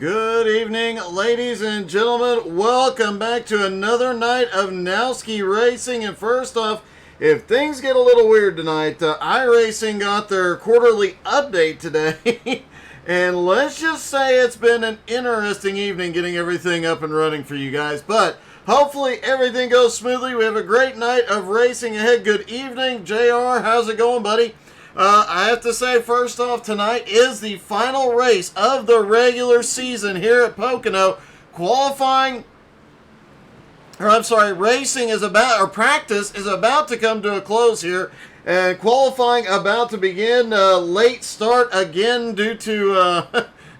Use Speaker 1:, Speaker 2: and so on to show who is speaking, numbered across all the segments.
Speaker 1: Good evening, ladies and gentlemen. Welcome back to another night of Nowski Racing. And first off, if things get a little weird tonight, iRacing got their quarterly update today. And let's just say it's been an interesting evening getting everything up and running for you guys. But hopefully everything goes smoothly. We have a great night of racing ahead. Good evening, JR. How's it going, buddy? I have to say, first off, tonight is the final race of the regular season here at Pocono. Racing is about, or practice is about to come to a close here, and qualifying about to begin. Late start again due to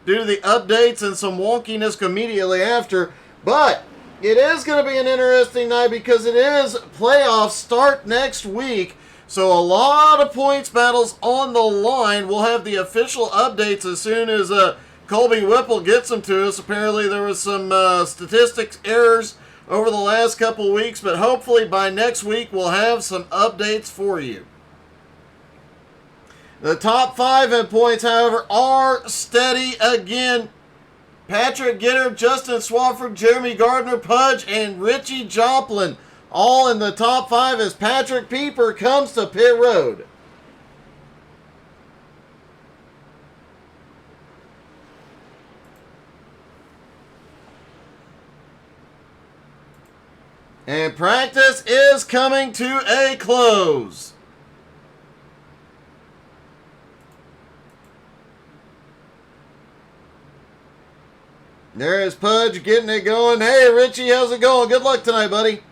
Speaker 1: the updates and some wonkiness immediately after. But it is going to be an interesting night because it is playoffs start next week. So a lot of points battles on the line. We'll have the official updates as soon as Colby Whipple gets them to us. Apparently there was some statistics errors over the last couple weeks, but hopefully by next week we'll have some updates for you. The top 5 in points, however, are steady again. Patrick Gitter, Justin Swafford, Jeremy Gardner, Pudge, and Richie Joplin all in the top 5 as Patrick Pieper comes to pit road. And practice is coming to a close. There is Pudge getting it going. Hey, Richie, how's it going? Good luck tonight, buddy.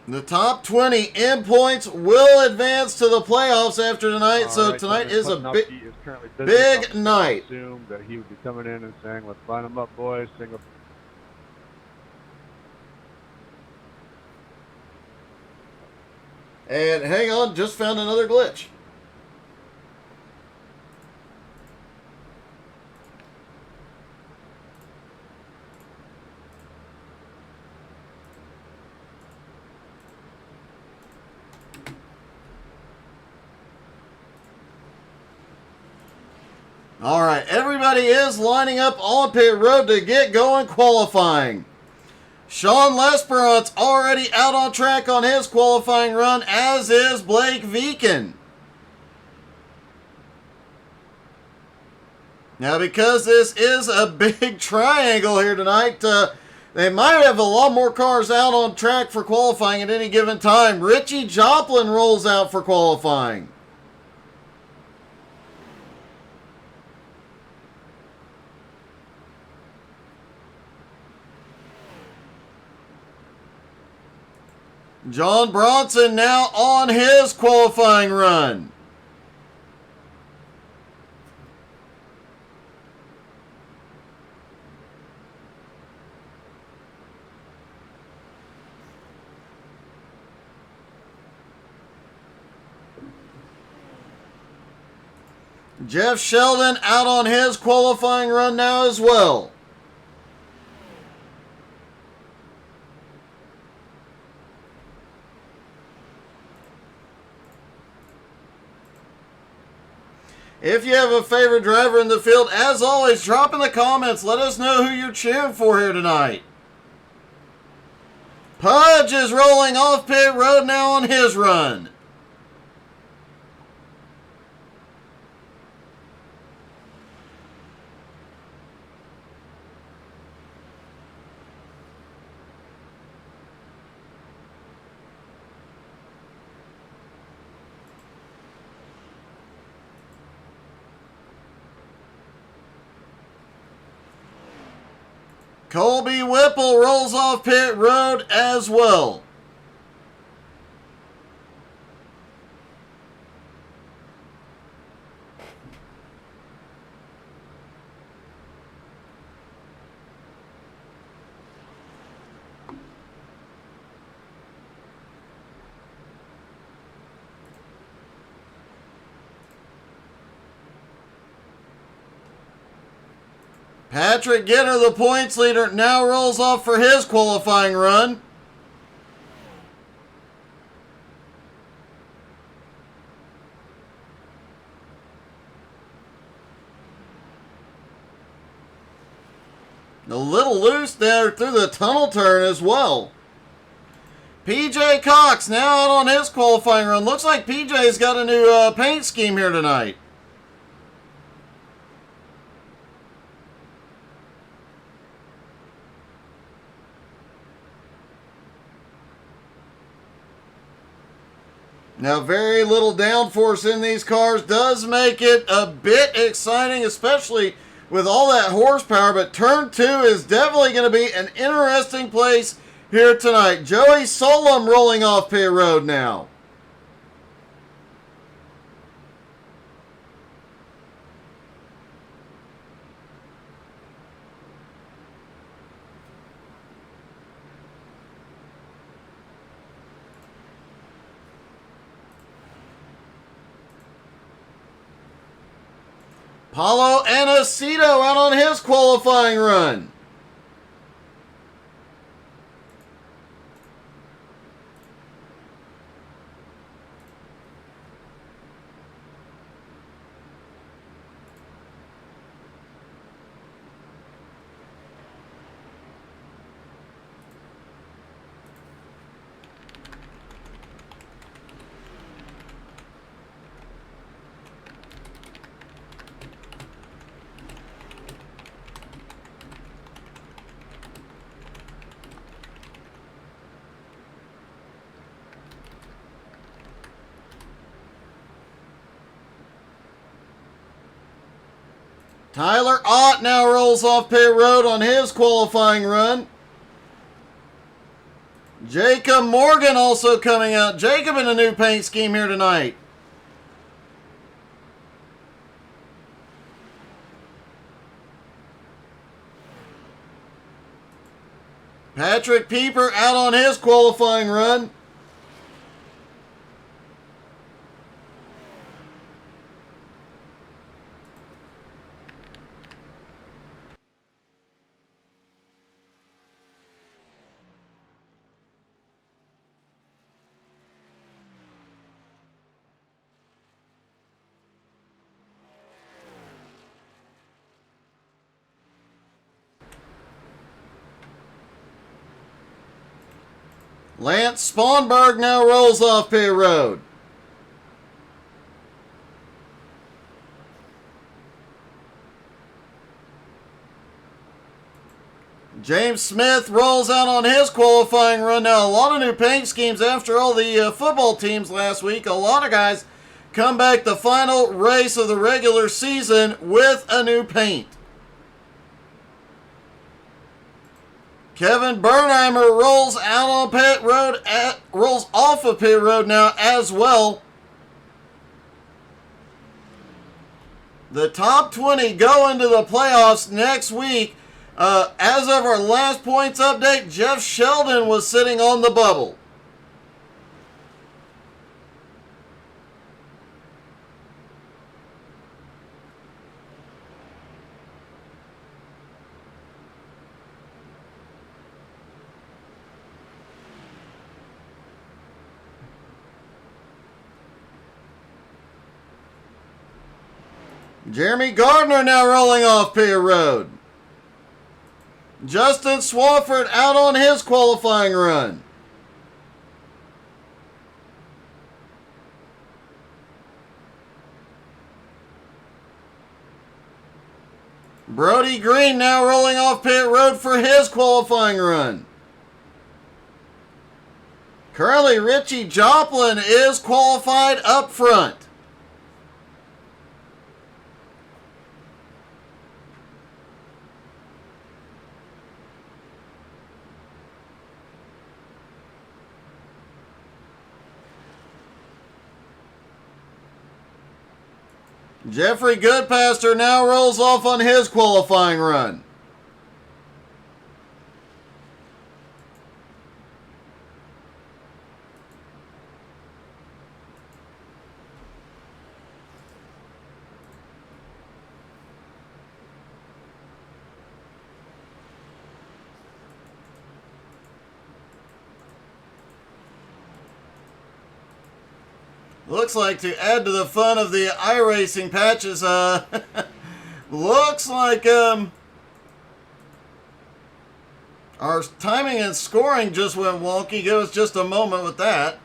Speaker 1: The top 20 in points will advance to the playoffs after tonight. So tonight is a big night.
Speaker 2: I assumed that he would be coming in and saying, "Let's line them up, boys." Single.
Speaker 1: And hang on, just found another glitch. All right, everybody is lining up on pit road to get going qualifying. Sean Lesperant's already out on track on his qualifying run, as is Blake Viken. Now, because this is a big triangle here tonight, they might have a lot more cars out on track for qualifying at any given time. Richie Joplin rolls out for qualifying. John Bronson now on his qualifying run. Jeff Sheldon out on his qualifying run now as well. If you have a favorite driver in the field, as always, drop in the comments. Let us know who you're cheering for here tonight. Pudge is rolling off pit road now on his run. Colby Whipple rolls off pit road as well. Patrick Gitter, the points leader, now rolls off for his qualifying run. A little loose there through the tunnel turn as well. PJ Cox now out on his qualifying run. Looks like PJ's got a new paint scheme here tonight. Now, very little downforce in these cars does make it a bit exciting, especially with all that horsepower. But turn 2 is definitely going to be an interesting place here tonight. Joey Solom rolling off pit road now. Paulo Aniceto out on his qualifying run. Tyler Ott now rolls off pit road on his qualifying run. Jacob Morgan also coming out. Jacob in a new paint scheme here tonight. Patrick Pieper out on his qualifying run. Lance Sponberg now rolls off pit road. James Smith rolls out on his qualifying run. Now, a lot of new paint schemes after all the football teams last week. A lot of guys come back the final race of the regular season with a new paint. Kevin Bernheimer rolls out on pit road, rolls off of pit road now as well. The top 20 go into the playoffs next week. As of our last points update, Jeff Sheldon was sitting on the bubble. Jeremy Gardner now rolling off pit road. Justin Swafford out on his qualifying run. Brody Green now rolling off pit road for his qualifying run. Currently, Richie Joplin is qualified up front. Jeffrey Goodpaster now rolls off on his qualifying run. Looks like to add to the fun of the iRacing patches, looks like Our timing and scoring just went wonky. Give us just a moment with that.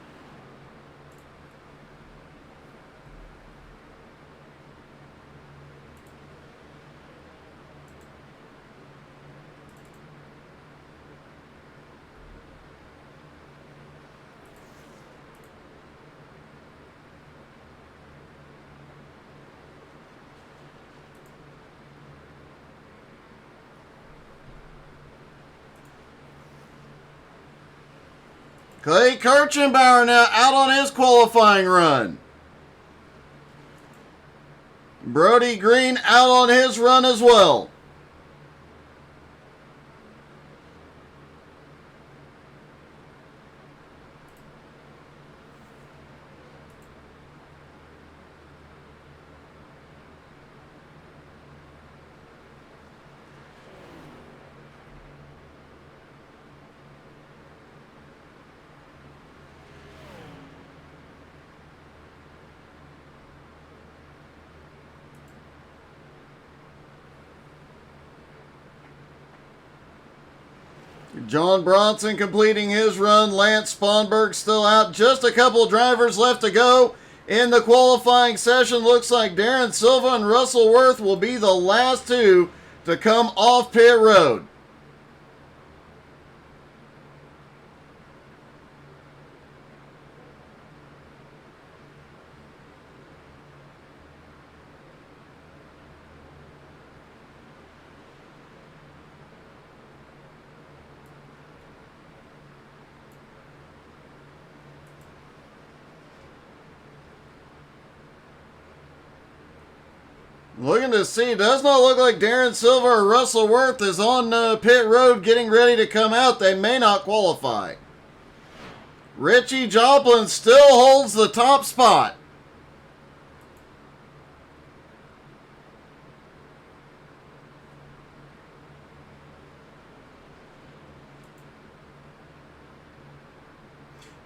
Speaker 1: Clay Kirchenbauer now out on his qualifying run. Brody Green out on his run as well. John Bronson completing his run. Lance Sponberg still out. Just a couple drivers left to go in the qualifying session. Looks like Darren Silva and Russell Worth will be the last two to come off pit road. Looking to see, does not look like Darren Silva or Russell Worth is on pit road getting ready to come out. They may not qualify. Richie Joplin still holds the top spot.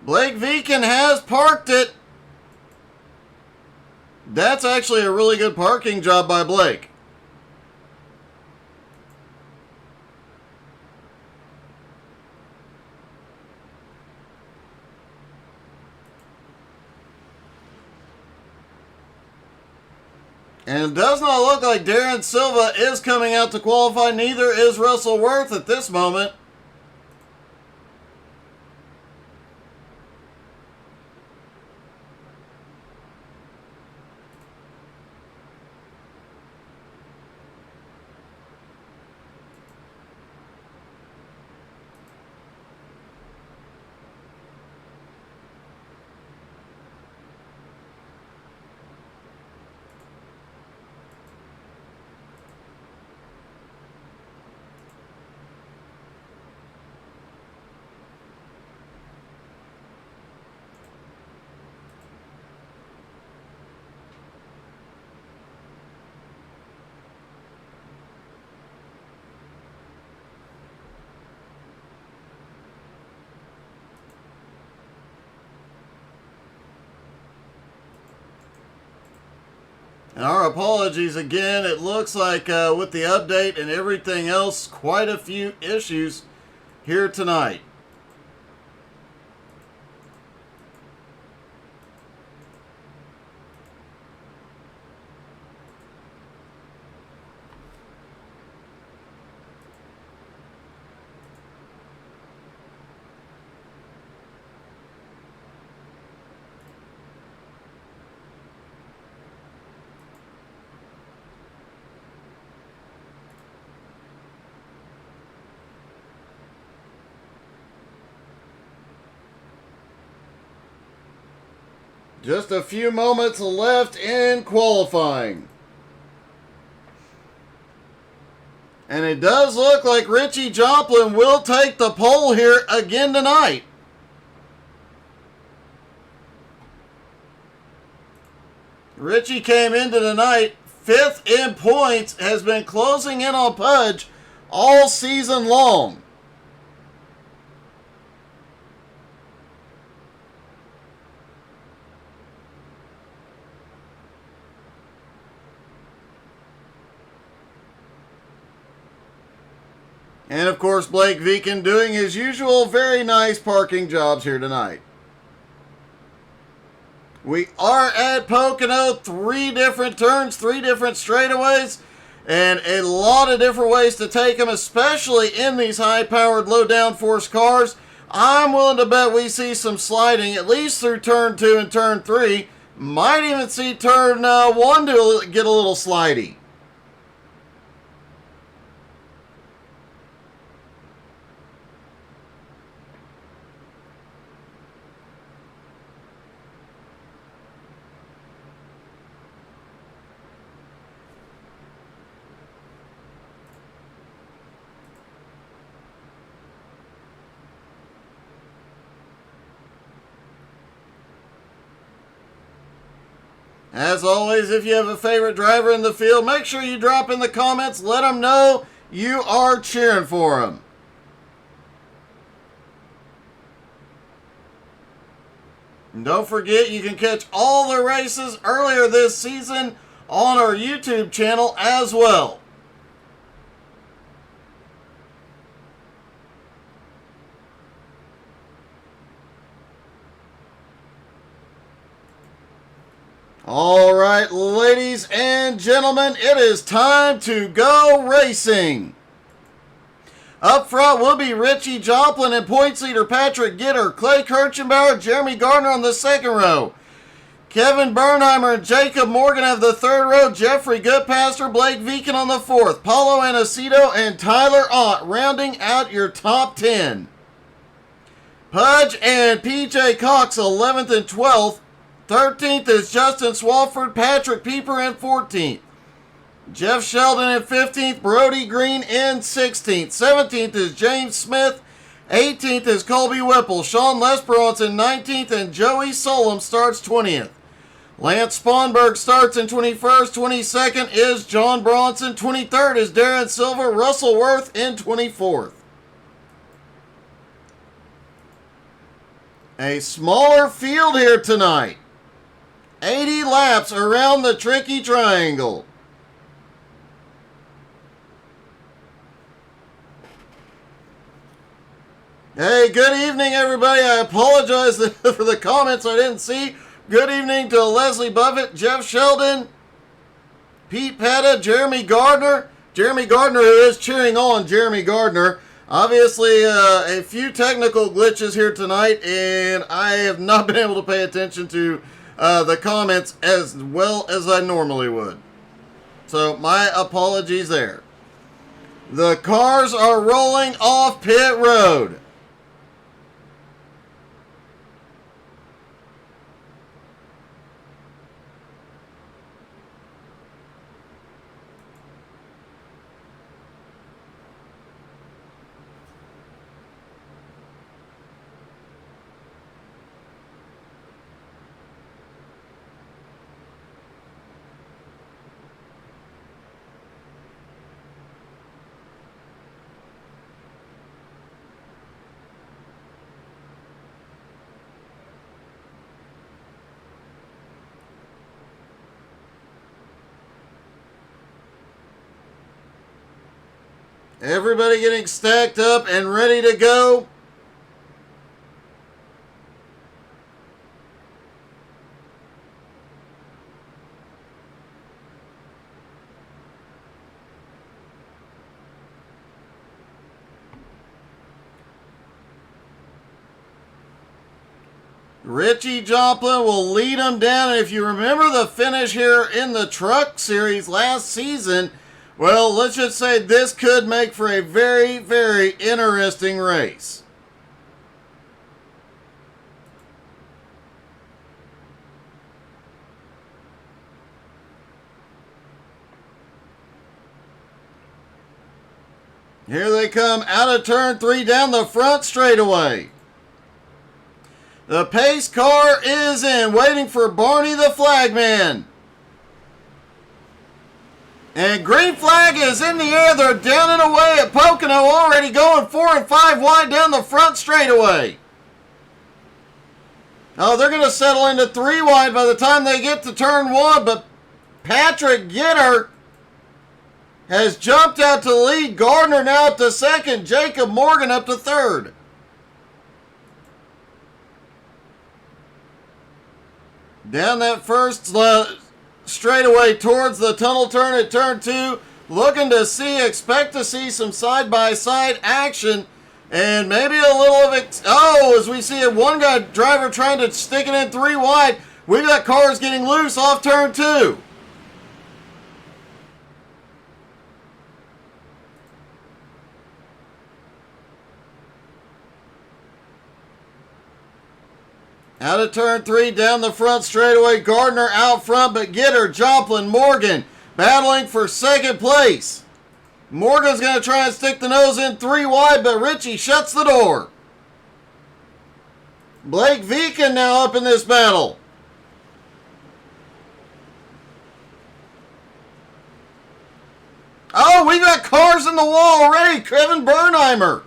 Speaker 1: Blake Viken has parked it. That's actually a really good parking job by Blake. And it does not look like Darren Silva is coming out to qualify. Neither is Russell Worth at this moment. And our apologies again. It looks like with the update and everything else, quite a few issues here tonight. Just a few moments left in qualifying. And it does look like Richie Joplin will take the pole here again tonight. Richie came into tonight 5th in points, has been closing in on Pudge all season long. And, of course, Blake Viken doing his usual very nice parking jobs here tonight. We are at Pocono. 3 different turns, 3 different straightaways, and a lot of different ways to take them, especially in these high-powered, low-downforce cars. I'm willing to bet we see some sliding, at least through turn 2 and turn 3. Might even see turn 1 to get a little slidey. As always, if you have a favorite driver in the field, make sure you drop in the comments. Let them know you are cheering for them. And don't forget, you can catch all the races earlier this season on our YouTube channel as well. All right, ladies and gentlemen, it is time to go racing. Up front will be Richie Joplin and points leader Patrick Gitter, Clay Kirchenbauer, Jeremy Gardner on the second row. Kevin Bernheimer and Jacob Morgan have the third row. Jeffrey Goodpaster, Blake Viken on the fourth. Paulo Anacido and Tyler Ott rounding out your top 10. Pudge and PJ Cox 11th and 12th. 13th is Justin Swafford, Patrick Pieper in 14th. Jeff Sheldon in 15th, Brody Green in 16th. 17th is James Smith. 18th is Colby Whipple. Sean Lesperance in 19th, and Joey Solom starts 20th. Lance Sponberg starts in 21st. 22nd is John Bronson. 23rd is Darren Silver. Russell Worth in 24th. A smaller field here tonight. 80 laps around the tricky triangle. Hey, good evening, everybody. I apologize for the comments I didn't see. Good evening to Leslie Buffett, Jeff Sheldon, Pete Petta, Jeremy Gardner. Jeremy Gardner, who is cheering on Jeremy Gardner. Obviously, a few technical glitches here tonight, and I have not been able to pay attention to the comments as well as I normally would. So, my apologies there. The cars are rolling off pit road. Everybody getting stacked up and ready to go. Richie Joplin will lead them down. And if you remember the finish here in the Truck Series last season, well, let's just say this could make for a very, very interesting race. Here they come out of turn 3 down the front straightaway. The pace car is in, waiting for Barney the Flagman. And green flag is in the air. They're down and away at Pocono, already going 4 and 5 wide down the front straightaway. Oh, they're going to settle into 3 wide by the time they get to turn 1, but Patrick Gitter has jumped out to the lead. Gardner now up to second. Jacob Morgan up to third. Down that first straightaway towards the tunnel turn at turn 2. Looking to expect to see some side-by-side action. And maybe a little of it. Oh, as we see one guy driver trying to stick it in 3 wide. We've got cars getting loose off turn 2. Out of turn 3, down the front straightaway. Gardner out front, but Gitter, Joplin, Morgan battling for second place. Morgan's going to try and stick the nose in 3 wide, but Richie shuts the door. Blake Viken now up in this battle. Oh, we've got cars in the wall already. Kevin Bernheimer.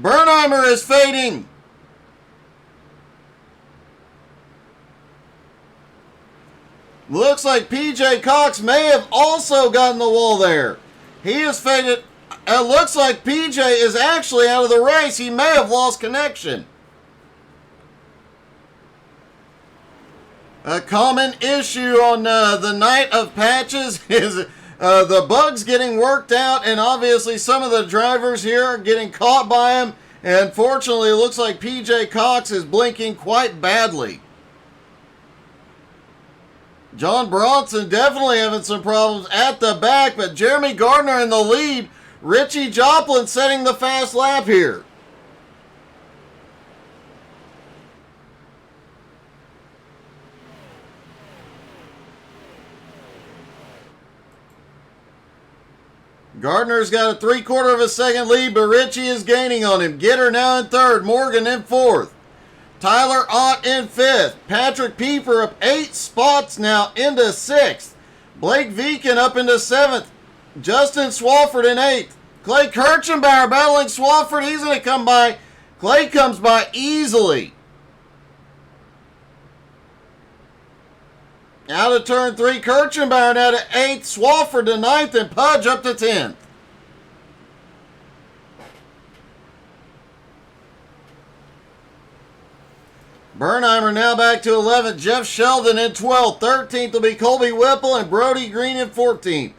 Speaker 1: Bernheimer is fading. Looks like PJ Cox may have also gotten the wall there. He is faded. It looks like PJ is actually out of the race. He may have lost connection. A common issue on the night of patches is the bugs getting worked out, and obviously some of the drivers here are getting caught by him. And fortunately, it looks like PJ Cox is blinking quite badly. John Bronson definitely having some problems at the back, but Jeremy Gardner in the lead. Richie Joplin setting the fast lap here. Gardner's got a 3/4 of a second lead, but Richie is gaining on him. Gitter now in third, Morgan in fourth. Tyler Ott in 5th. Patrick Pieper up 8 spots now into 6th. Blake Viken up into 7th. Justin Swafford in 8th. Clay Kirchenbauer battling Swafford. He's going to come by. Clay comes by easily. Out of turn 3, Kirchenbauer now to 8th. Swafford to 9th, and Pudge up to 10th. Bernheimer now back to 11th. Jeff Sheldon in 12th. 13th will be Colby Whipple and Brody Green in 14th.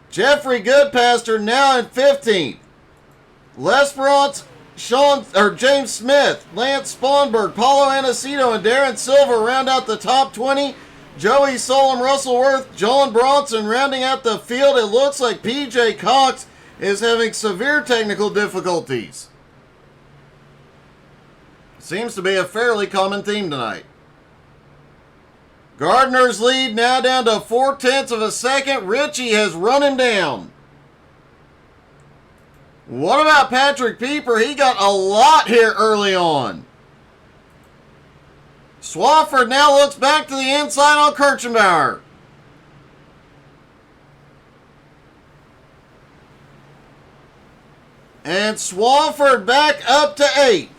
Speaker 1: Jeffrey Goodpaster now in 15th. Les Bronze, James Smith, Lance Sponberg, Paulo Anacito, and Darren Silver round out the top 20. Joey Solom, Russell Worth, John Bronson rounding out the field. It looks like PJ Cox is having severe technical difficulties. Seems to be a fairly common theme tonight. Gardner's lead now down to 4/10 of a second. Richie has run him down. What about Patrick Pieper? He got a lot here early on. Swafford now looks back to the inside on Kirchenbauer. And Swafford back up to 8th.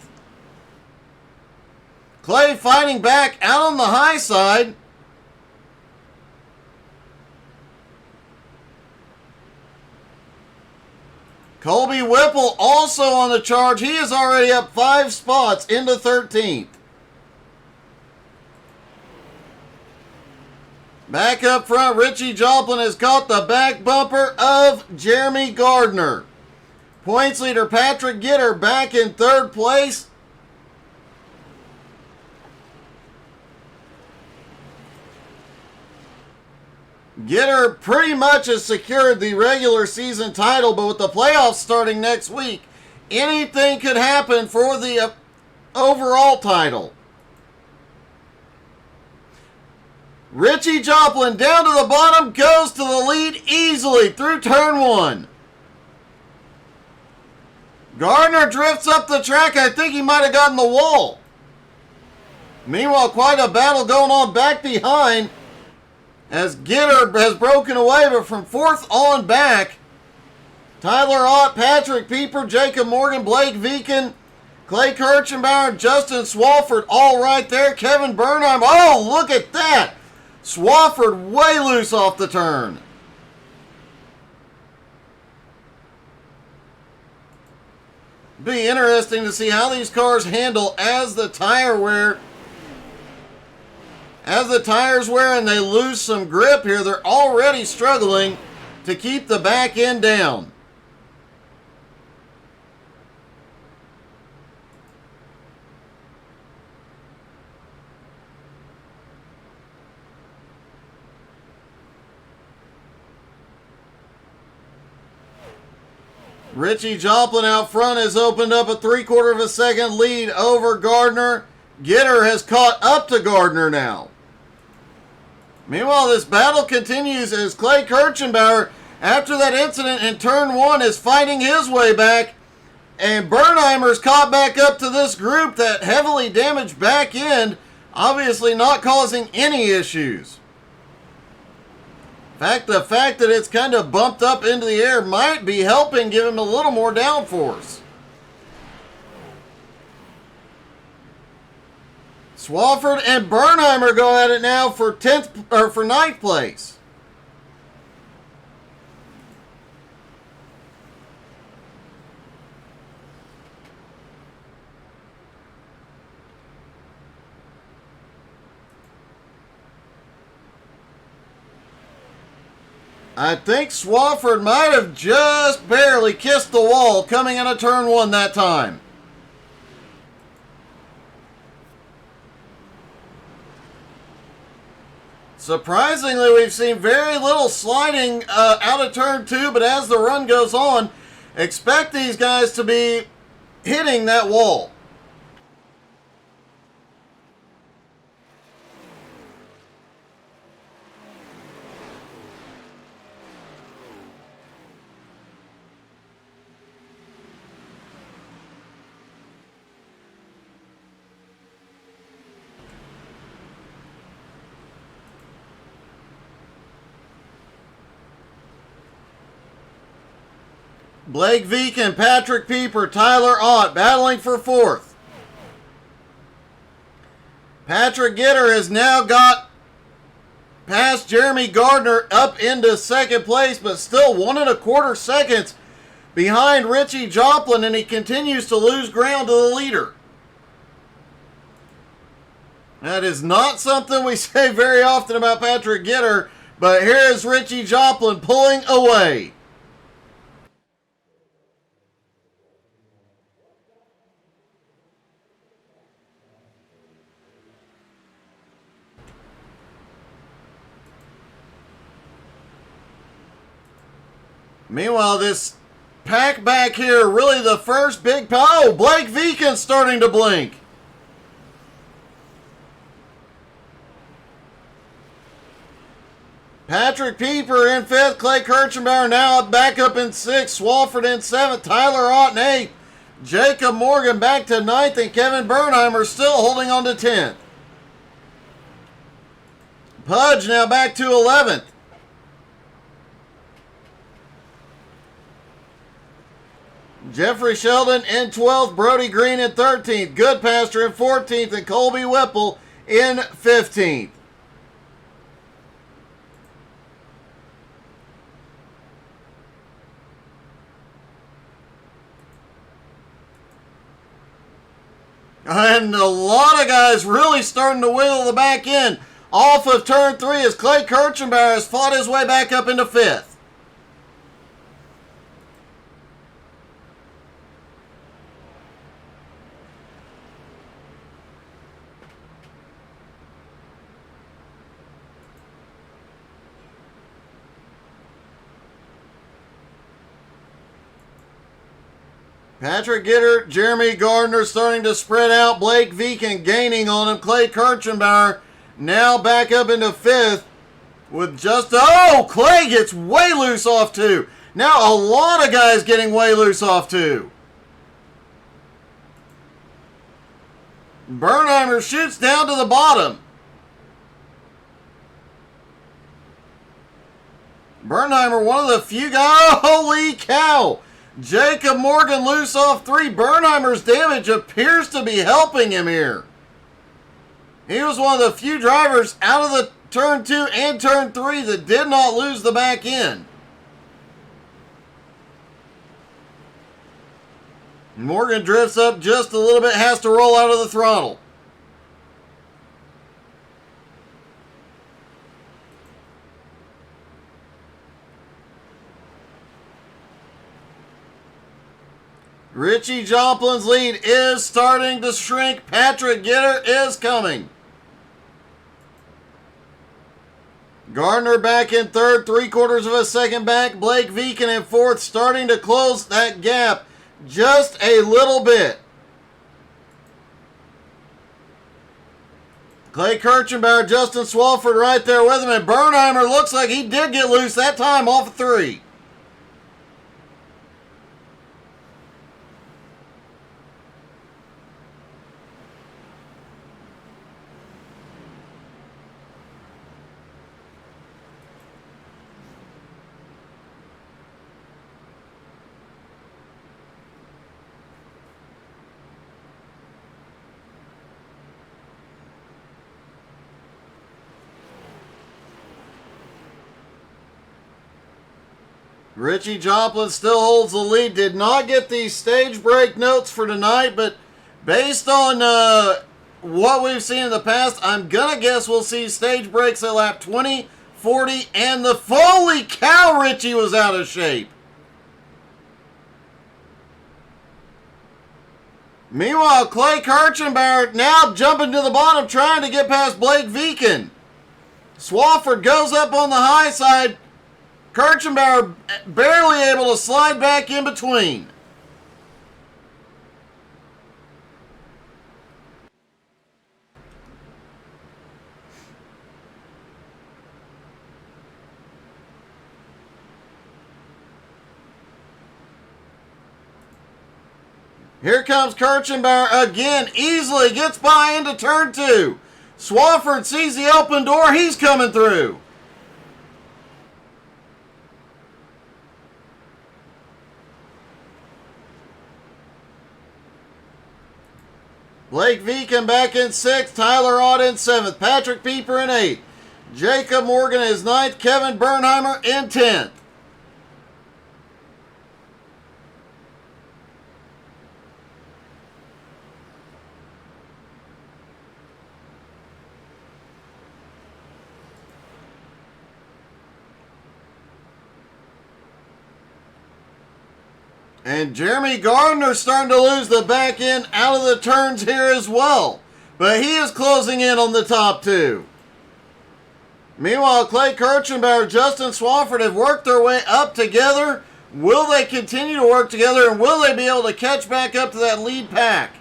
Speaker 1: Clay fighting back out on the high side. Colby Whipple also on the charge. He is already up 5 spots into 13th. Back up front, Richie Joplin has caught the back bumper of Jeremy Gardner. Points leader Patrick Gitter back in 3rd place. Gitter pretty much has secured the regular season title, but with the playoffs starting next week, anything could happen for the overall title. Richie Joplin down to the bottom, goes to the lead easily through turn 1. Gardner drifts up the track. I think he might have gotten the wall. Meanwhile, quite a battle going on back behind, as Gitter has broken away, but from 4th on back, Tyler Ott, Patrick Pieper, Jacob Morgan, Blake Viken, Clay Kirchenbauer, Justin Swafford all right there. Kevin Bernheim, oh, look at that. Swafford way loose off the turn. Be interesting to see how these cars handle as the tires wear and they lose some grip here. They're already struggling to keep the back end down. Richie Joplin out front has opened up a 3/4 of a second lead over Gardner. Gitter has caught up to Gardner now. Meanwhile, this battle continues as Clay Kirchenbauer, after that incident in turn 1, is fighting his way back. And Bernheimer's caught back up to this group that heavily damaged back end, obviously not causing any issues. In fact, the fact that it's kind of bumped up into the air might be helping give him a little more downforce. Swafford and Bernheimer go at it now for 9th place. I think Swafford might have just barely kissed the wall coming into turn 1 that time. Surprisingly, we've seen very little sliding out of turn 2, but as the run goes on, expect these guys to be hitting that wall. Blake Veecken, Patrick Pieper, Tyler Ott battling for 4th. Patrick Gitter has now got past Jeremy Gardner up into 2nd place, but still 1 1/4 seconds behind Richie Joplin, and he continues to lose ground to the leader. That is not something we say very often about Patrick Gitter, but here is Richie Joplin pulling away. Meanwhile, this pack back here, really the first big... Oh, Blake Veecken starting to blink. Patrick Pieper in 5th. Clay Kirchenbauer now back up in 6th. Swafford in 7th. Tyler Ott in 8th. Jacob Morgan back to 9th. And Kevin Bernheimer still holding on to 10th. Pudge now back to 11th. Jeffrey Sheldon in 12th, Brody Green in 13th, Goodpaster in 14th, and Colby Whipple in 15th. And a lot of guys really starting to wiggle the back end off of turn 3 as Clay Kirchenbauer has fought his way back up into 5th. Patrick Gitter, Jeremy Gardner starting to spread out. Blake Veecken gaining on him. Clay Kirchenbauer now back up into 5th with just... Oh, Clay gets way loose off 2. Now a lot of guys getting way loose off 2. Bernheimer shoots down to the bottom. Bernheimer, one of the few guys... Holy cow! Jacob Morgan loose off 3. Bernheimer's damage appears to be helping him here. He was one of the few drivers out of the turn 2 and turn 3 that did not lose the back end. Morgan drifts up just a little bit, has to roll out of the throttle. Richie Joplin's lead is starting to shrink. Patrick Gitter is coming. Gardner back in third, 3/4 of a second back. Blake Viken in fourth, starting to close that gap just a little bit. Clay Kirchenbauer, Justin Swafford right there with him, and Bernheimer looks like he did get loose that time off of 3. Richie Joplin still holds the lead. Did not get the stage break notes for tonight, but based on what we've seen in the past, I'm going to guess we'll see stage breaks at lap 20, 40, and the holy cow, Richie was out of shape. Meanwhile, Clay Kirchenbauer now jumping to the bottom, trying to get past Blake Viken. Swafford goes up on the high side. Kirchenbauer barely able to slide back in between. Here comes Kirchenbauer again, easily gets by into turn 2. Swafford sees the open door, he's coming through. Blake Viken back in 6th, Tyler Ott in 7th, Patrick Pieper in 8th, Jacob Morgan is 9th, Kevin Bernheimer in 10th. And Jeremy Gardner starting to lose the back end out of the turns here as well. But he is closing in on the top 2. Meanwhile, Clay Kirchenbauer, Justin Swafford have worked their way up together. Will they continue to work together, and will they be able to catch back up to that lead pack?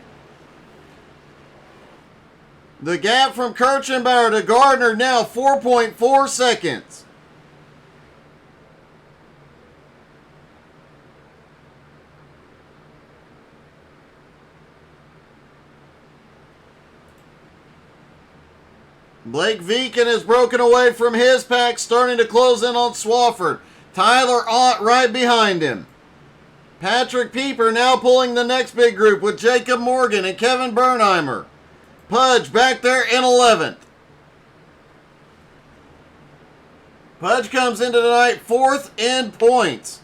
Speaker 1: The gap from Kirchenbauer to Gardner now 4.4 seconds. Blake Viken has broken away from his pack, starting to close in on Swafford. Tyler Ott right behind him. Patrick Pieper now pulling the next big group with Jacob Morgan and Kevin Bernheimer. Pudge back there in 11th. Pudge comes into tonight 4th in points.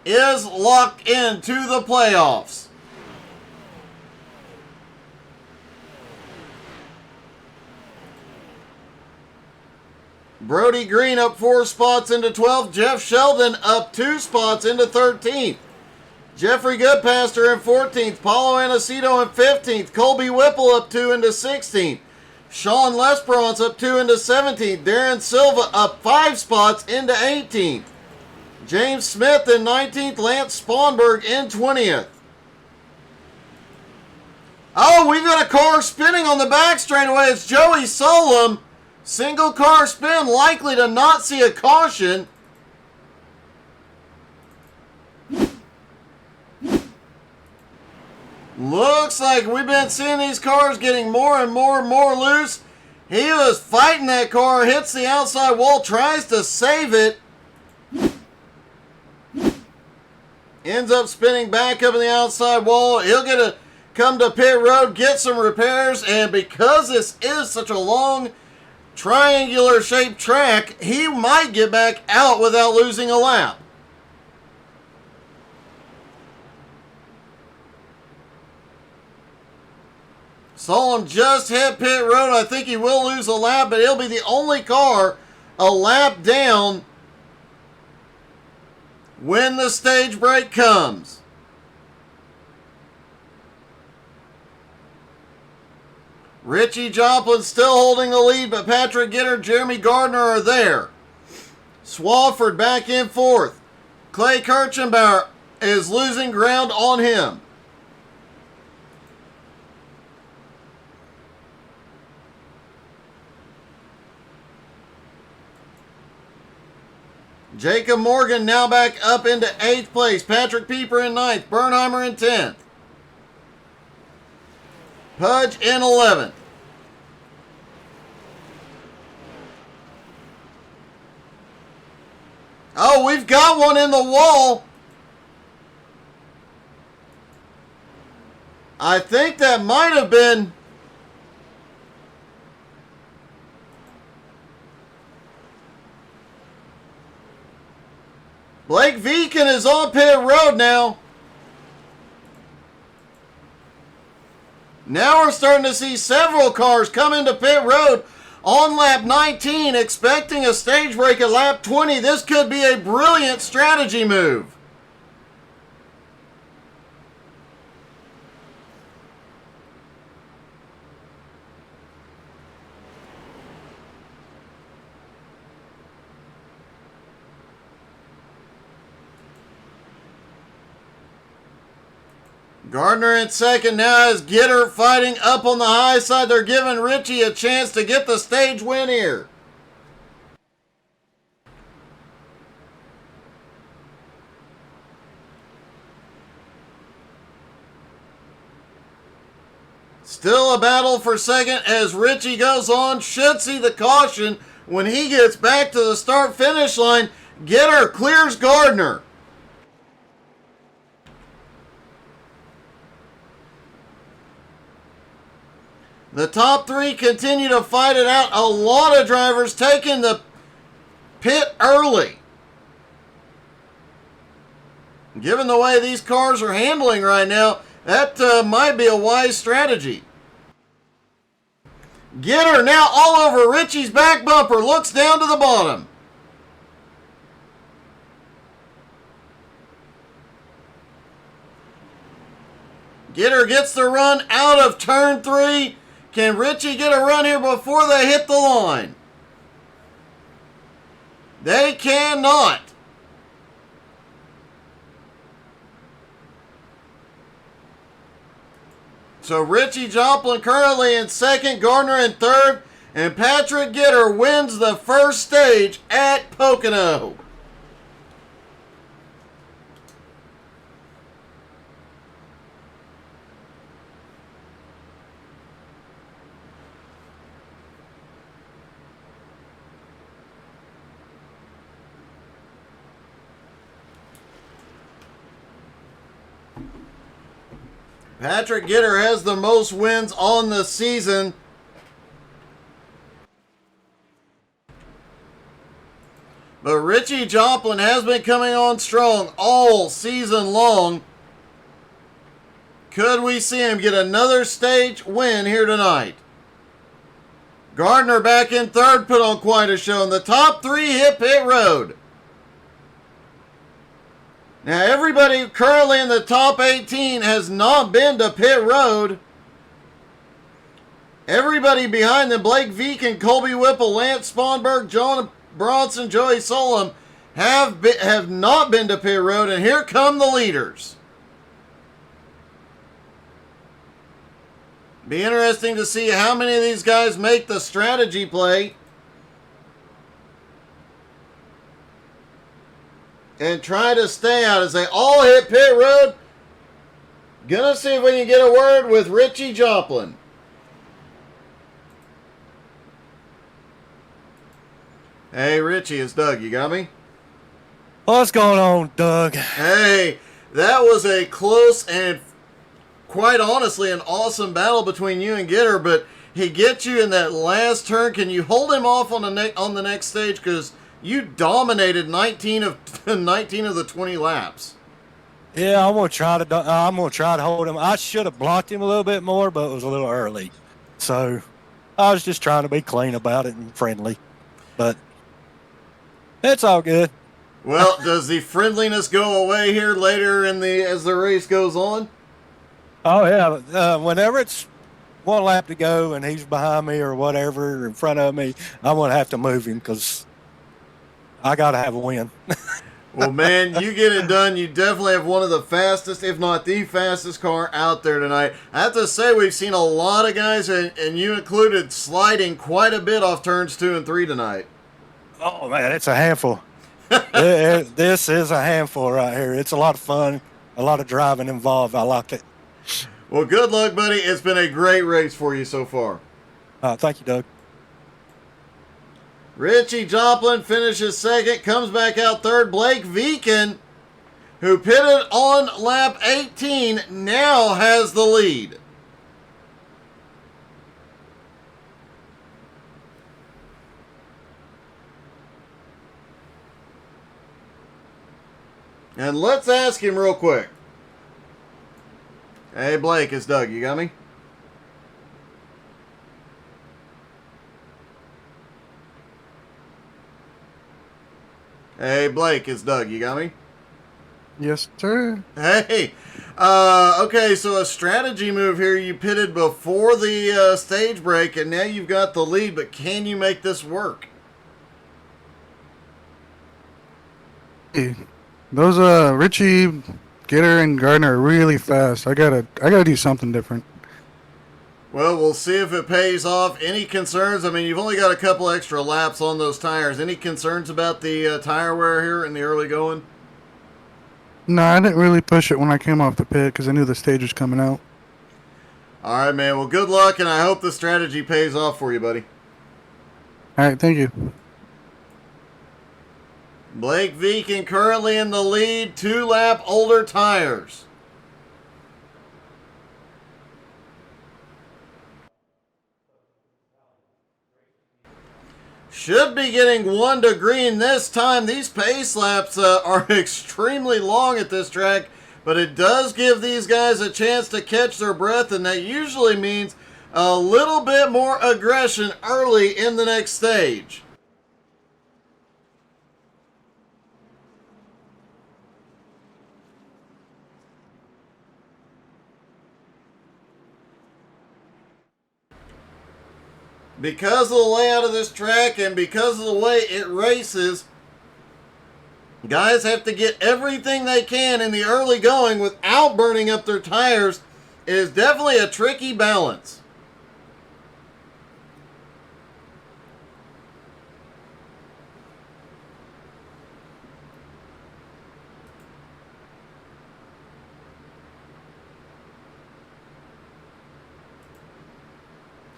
Speaker 1: Is locked into the playoffs. Brody Green up 4 spots into 12th. Jeff Sheldon up 2 spots into 13th. Jeffrey Goodpaster in 14th. Paulo Anacito in 15th. Colby Whipple up 2 into 16th. Sean Lesperance up 2 into 17th. Darren Silva up 5 spots into 18th. James Smith in 19th. Lance Sponberg in 20th. Oh, we've got a car spinning on the back straightaway. It's Joey Solom. Single car spin, likely to not see a caution. Looks like we've been seeing these cars getting more and more loose. He was fighting that car, hits the outside wall, tries to save it. Ends up spinning back up in the outside wall. He'll get to come to pit road, get some repairs, and because this is such a long triangular shaped track, he might get back out without losing a lap. Saw him just hit pit road. I think he will lose a lap, but he'll be the only car a lap down when the stage break comes. Richie Joplin still holding the lead, but Patrick Gitter, Jeremy Gardner are there. Swafford back in fourth. Clay Kirchenbauer is losing ground on him. Jacob Morgan now back up into 8th place. Patrick Pieper in 9th. Bernheimer in 10th. Pudge in 11th. Oh, we've got one in the wall. I think that might have been... Blake Viken is on pit road now. Now we're starting to see several cars come into pit road on lap 19, expecting a stage break at lap 20. This could be a brilliant strategy move. Gardner in second now as Gitter fighting up on the high side. They're giving Richie a chance to get the stage win here. Still a battle for second as Richie goes on. Should see the caution when he gets back to the start-finish line. Gitter clears Gardner. The top three continue to fight it out. A lot of drivers taking the pit early. Given the way these cars are handling right now, that might be a wise strategy. Gitter now all over Richie's back bumper. Looks down to the bottom. Gitter gets the run out of turn 3. Can Richie get a run here before they hit the line? They cannot. So Richie Joplin currently in second, Gardner in third, and Patrick Gitter wins the first stage at Pocono. Patrick Gitter has the most wins on the season. But Richie Joplin has been coming on strong all season long. Could we see him get another stage win here tonight? Gardner back in third, put on quite a show. And the top three hit pit road. Now, everybody currently in the top 18 has not been to pit road. Everybody behind them, Blake Viken, Colby Whipple, Lance Sponberg, John Bronson, Joey Solom, have not been to pit road. And here come the leaders. Be interesting to see how many of these guys make the strategy play and try to stay out as they all hit pit road. Gonna see if we can get a word with Richie Joplin. Hey, Richie, it's Doug. You got me?
Speaker 3: What's going on, Doug?
Speaker 1: Hey, that was a close and quite honestly an awesome battle between you and Gitter, but he gets you in that last turn. Can you hold him off on the next stage? Because you dominated 19 of 19 of the 20 laps.
Speaker 3: Yeah, I'm gonna try to hold him. I should have blocked him a little bit more, but it was a little early. So I was just trying to be clean about it and friendly. But it's all good.
Speaker 1: Well, does the friendliness go away here later as the race goes on?
Speaker 3: Oh yeah. Whenever it's one lap to go and he's behind me or whatever, in front of me, I'm gonna have to move him because I gotta have a win.
Speaker 1: Well, man, you get it done. You definitely have one of the fastest, if not the fastest car out there tonight. I have to say, we've seen a lot of guys, and you included, sliding quite a bit off turns 2 and 3 tonight.
Speaker 3: Oh man, it's a handful. This is a handful right here. It's a lot of fun, a lot of driving involved. I like it.
Speaker 1: Well, good luck, buddy. It's been a great race for you so far.
Speaker 3: Thank you, Doug.
Speaker 1: Richie Joplin finishes second, comes back out third. Blake Viken, who pitted on lap 18, now has the lead. And let's ask him real quick. Hey, Blake, it's Doug. You got me? Hey, Blake, it's Doug. You got me?
Speaker 4: Yes, sir.
Speaker 1: Hey. Okay, so a strategy move here. You pitted before the stage break, and now you've got the lead, but can you make this work?
Speaker 4: Hey, those Richie, Gitter, and Gardner are really fast. I gotta do something different.
Speaker 1: Well, we'll see if it pays off. Any concerns? I mean, you've only got a couple extra laps on those tires. Any concerns about the tire wear here in the early going?
Speaker 4: No, I didn't really push it when I came off the pit because I knew the stage was coming out.
Speaker 1: All right, man. Well, good luck, and I hope the strategy pays off for you, buddy.
Speaker 4: All right, thank you.
Speaker 1: Blake Viken currently in the lead, 2-lap older tires. Should be getting 1 to green this time. These pace laps are extremely long at this track, but it does give these guys a chance to catch their breath, and that usually means a little bit more aggression early in the next stage. Because of the layout of this track and because of the way it races, guys have to get everything they can in the early going without burning up their tires. It is definitely a tricky balance.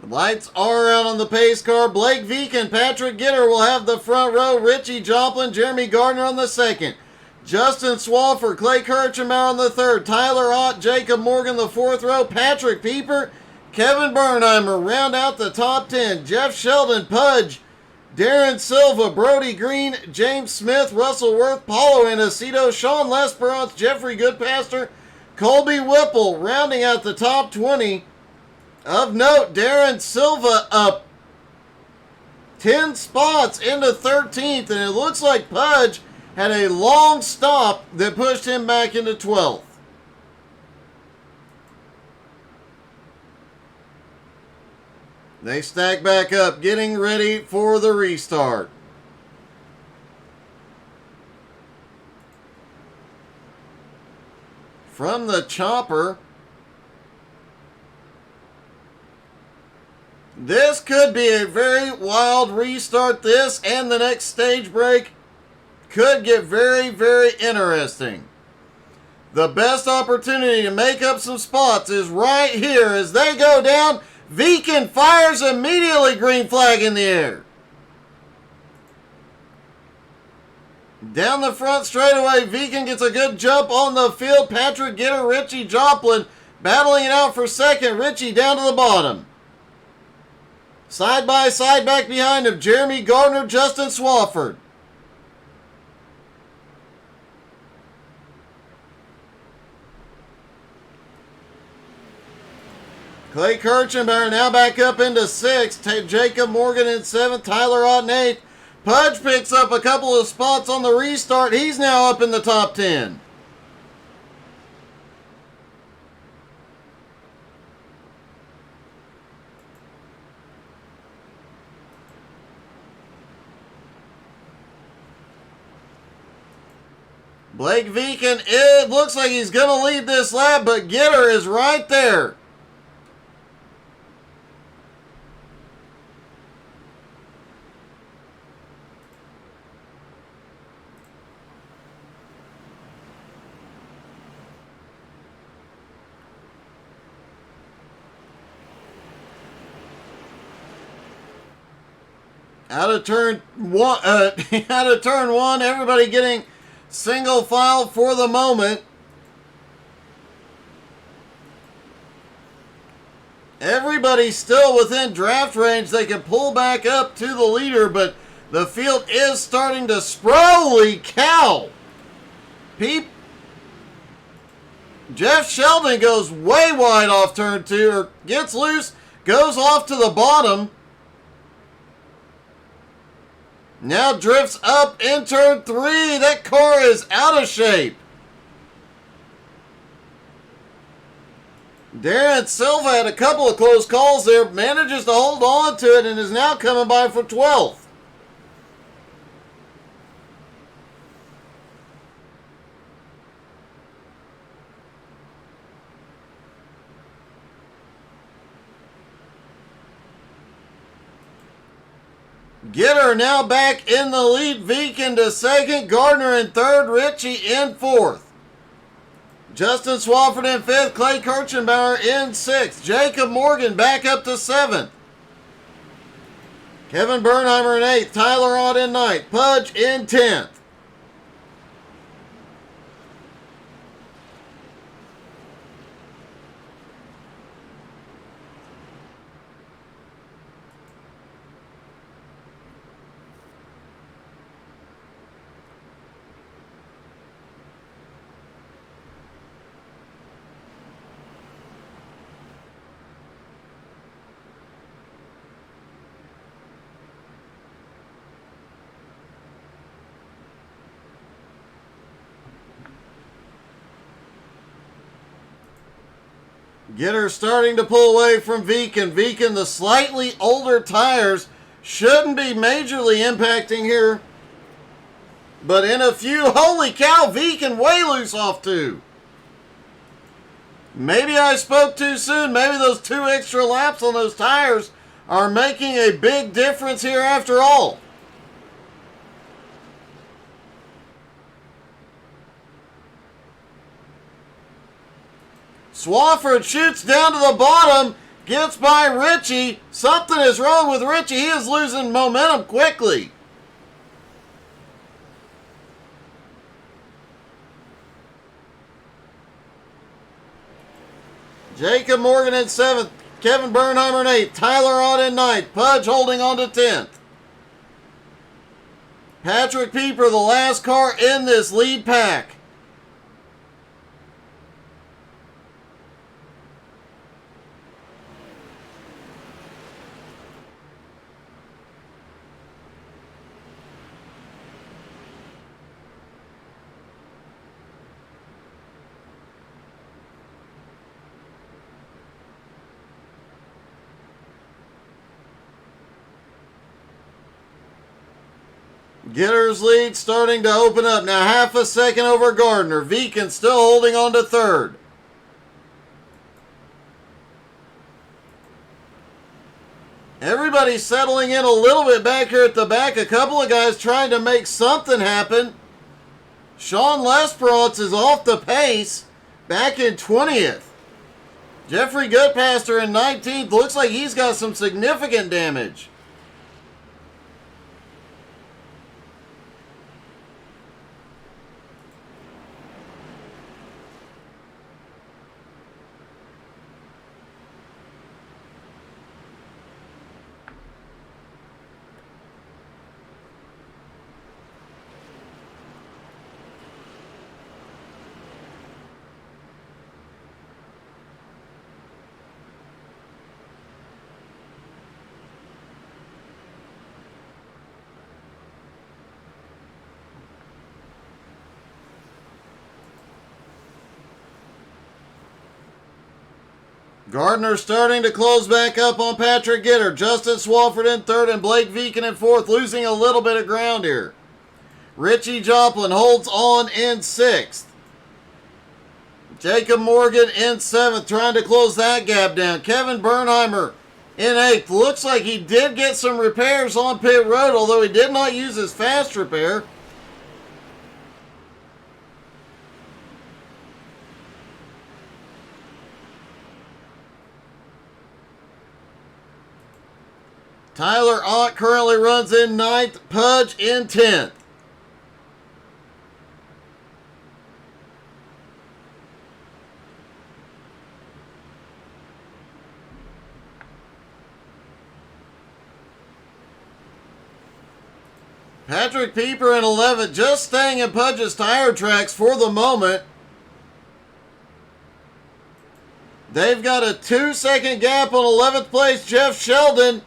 Speaker 1: Lights are out on the pace car. Blake Viken, Patrick Gitter will have the front row. Richie Joplin, Jeremy Gardner on the second. Justin Swafford, Clay Kirchenbauer on the third. Tyler Ott, Jacob Morgan the fourth row. Patrick Pieper, Kevin Bernheimer round out the top 10. Jeff Sheldon, Pudge, Darren Silva, Brody Green, James Smith, Russell Worth, Paulo Inesito, Sean Lesperance, Jeffrey Goodpaster, Colby Whipple rounding out the top 20. Of note, Darren Silva up 10 spots into 13th, and it looks like Pudge had a long stop that pushed him back into 12th. They stack back up, getting ready for the restart. From the chopper, this could be a very wild restart. This and the next stage break could get very, very interesting. The best opportunity to make up some spots is right here as they go down. Viken fires immediately, green flag in the air. Down the front straightaway, Viken gets a good jump on the field. Patrick Gitter, Richie Joplin battling it out for second. Richie down to the bottom. Side by side back behind him, Jeremy Gardner, Justin Swafford. Clay Kirchenbauer now back up into 6th. Jacob Morgan in 7th. Tyler Ott in 8th. Pudge picks up a couple of spots on the restart. He's now up in the top 10. Blake Veeken, it looks like he's going to lead this lap, but Gitter is right there. Out of turn one, everybody getting single file for the moment. Everybody's still within draft range. They can pull back up to the leader, but the field is starting to holy cow. Jeff Sheldon goes way wide off turn 2, or gets loose, goes off to the bottom. Now drifts up in turn 3. That car is out of shape. Darren Silva had a couple of close calls there, manages to hold on to it, and is now coming by for 12th. Gitter now back in the lead. Veeken to 2nd. Gardner in 3rd. Ritchie in 4th. Justin Swafford in 5th. Clay Kirchenbauer in 6th. Jacob Morgan back up to 7th. Kevin Bernheimer in 8th. Tyler Ott in 9th. Pudge in 10th. Gitter starting to pull away from Veeken. Veeken, the slightly older tires shouldn't be majorly impacting here. But in a few, holy cow, Veeken way loose off 2. Maybe I spoke too soon. Maybe those 2 extra laps on those tires are making a big difference here after all. Swafford shoots down to the bottom, gets by Ritchie. Something is wrong with Ritchie. He is losing momentum quickly. Jacob Morgan in 7th. Kevin Bernheimer in 8th. Tyler Ott in 9th. Pudge holding on to 10th. Patrick Pieper, the last car in this lead pack. Gitter's lead starting to open up. Now half a second over Gardner. Veeken still holding on to 3rd. Everybody's settling in a little bit back here at the back. A couple of guys trying to make something happen. Sean Lesperance is off the pace, back in 20th. Jeffrey Goodpaster in 19th. Looks like he's got some significant damage. Gardner starting to close back up on Patrick Gitter. Justin Swafford in third and Blake Veekin in fourth, losing a little bit of ground here. Richie Joplin holds on in sixth. Jacob Morgan in seventh, trying to close that gap down. Kevin Bernheimer in eighth. Looks like he did get some repairs on pit road, although he did not use his fast repair. Tyler Ott currently runs in ninth, Pudge in 10th. Patrick Pieper in 11th, just staying in Pudge's tire tracks for the moment. They've got a 2-second gap on 11th place Jeff Sheldon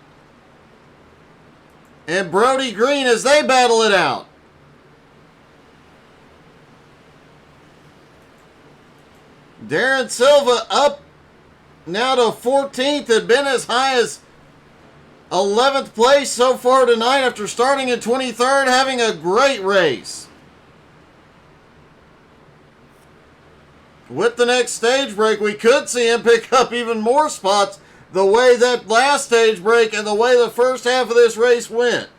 Speaker 1: and Brody Green as they battle it out. Darren Silva up now to 14th, had been as high as 11th place so far tonight after starting in 23rd, having a great race. With the next stage break, we could see him pick up even more spots the way that last stage break and the way the first half of this race went.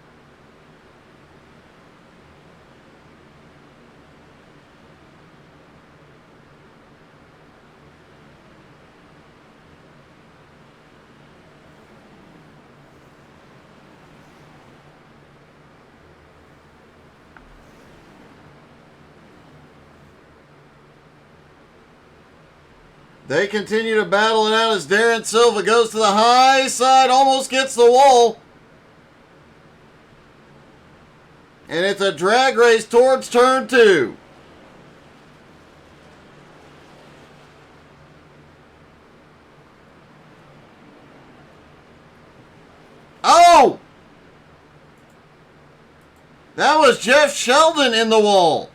Speaker 1: They continue to battle it out as Darren Silva goes to the high side, almost gets the wall. And it's a drag race towards turn 2. Oh! That was Jeff Sheldon in the wall.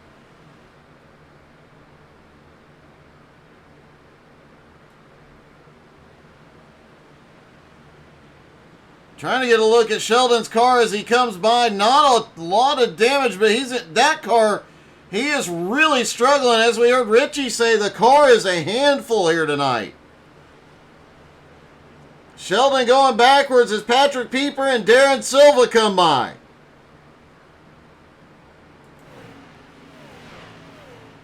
Speaker 1: Trying to get a look at Sheldon's car as he comes by. Not a lot of damage, but that car, he is really struggling. As we heard Richie say, the car is a handful here tonight. Sheldon going backwards as Patrick Pieper and Darren Silva come by.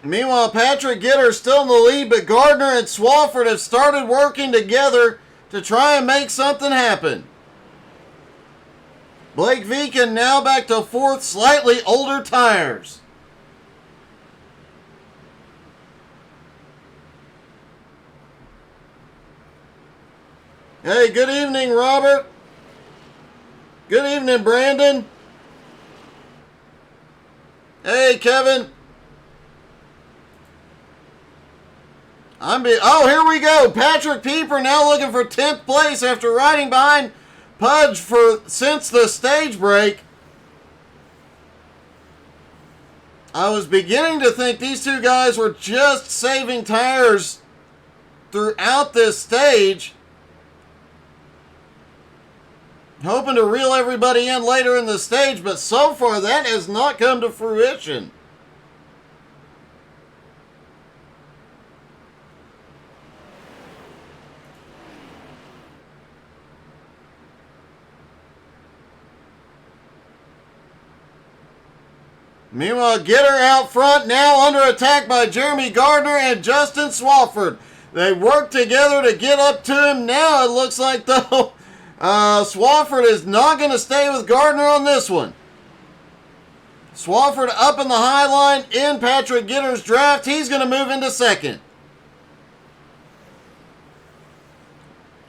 Speaker 1: Meanwhile, Patrick Gitter still in the lead, but Gardner and Swafford have started working together to try and make something happen. Blake Veekin now back to fourth, slightly older tires. Hey, good evening, Robert. Good evening, Brandon. Hey, Kevin. Oh, here we go. Patrick Pieper now looking for 10th place after riding behind Pudge since the stage break. I was beginning to think these two guys were just saving tires throughout this stage, hoping to reel everybody in later in the stage, but so far that has not come to fruition. Meanwhile, Gitter out front, now under attack by Jeremy Gardner and Justin Swafford. They work together to get up to him. Now it looks like, though, Swafford is not going to stay with Gardner on this one. Swafford up in the high line in Patrick Gitter's draft. He's going to move into second.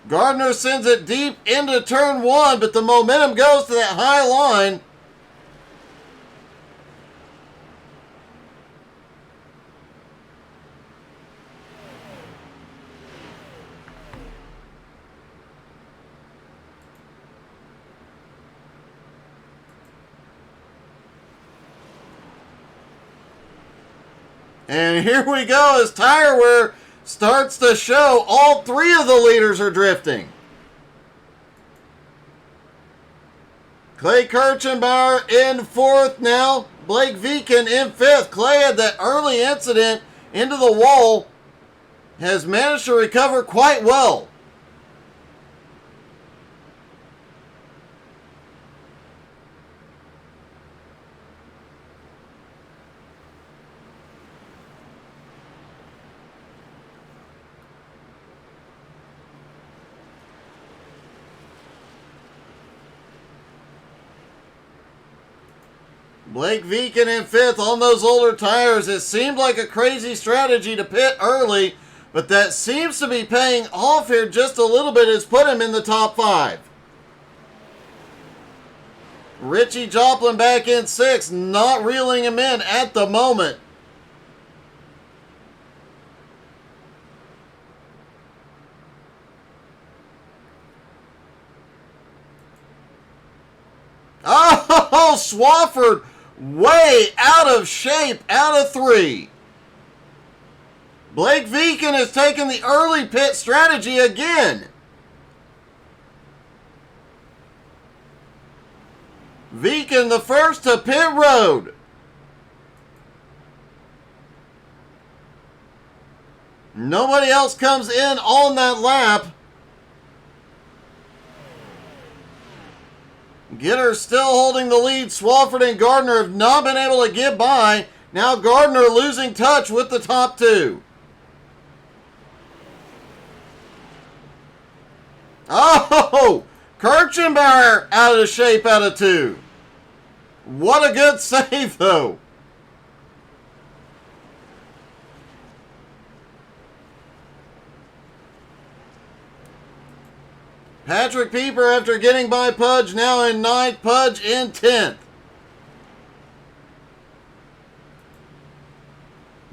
Speaker 1: Gardner sends it deep into turn 1, but the momentum goes to that high line. And here we go as tire wear starts to show. All three of the leaders are drifting. Clay Kirchenbauer in fourth now. Blake Viken in fifth. Clay had that early incident into the wall. Has managed to recover quite well. Blake Viken in fifth on those older tires. It seemed like a crazy strategy to pit early, but that seems to be paying off here just a little bit. Has put him in the top 5. Richie Joplin back in 6th, not reeling him in at the moment. Oh, Swafford way out of shape, out of 3. Blake Viken has taken the early pit strategy again. Viken the first to pit road. Nobody else comes in on that lap. Gitter still holding the lead. Swafford and Gardner have not been able to get by. Now Gardner losing touch with the top 2. Oh! Kirchenbauer out of shape out of 2. What a good save, though. Patrick Pieper, after getting by Pudge, now in 9th. Pudge in 10th.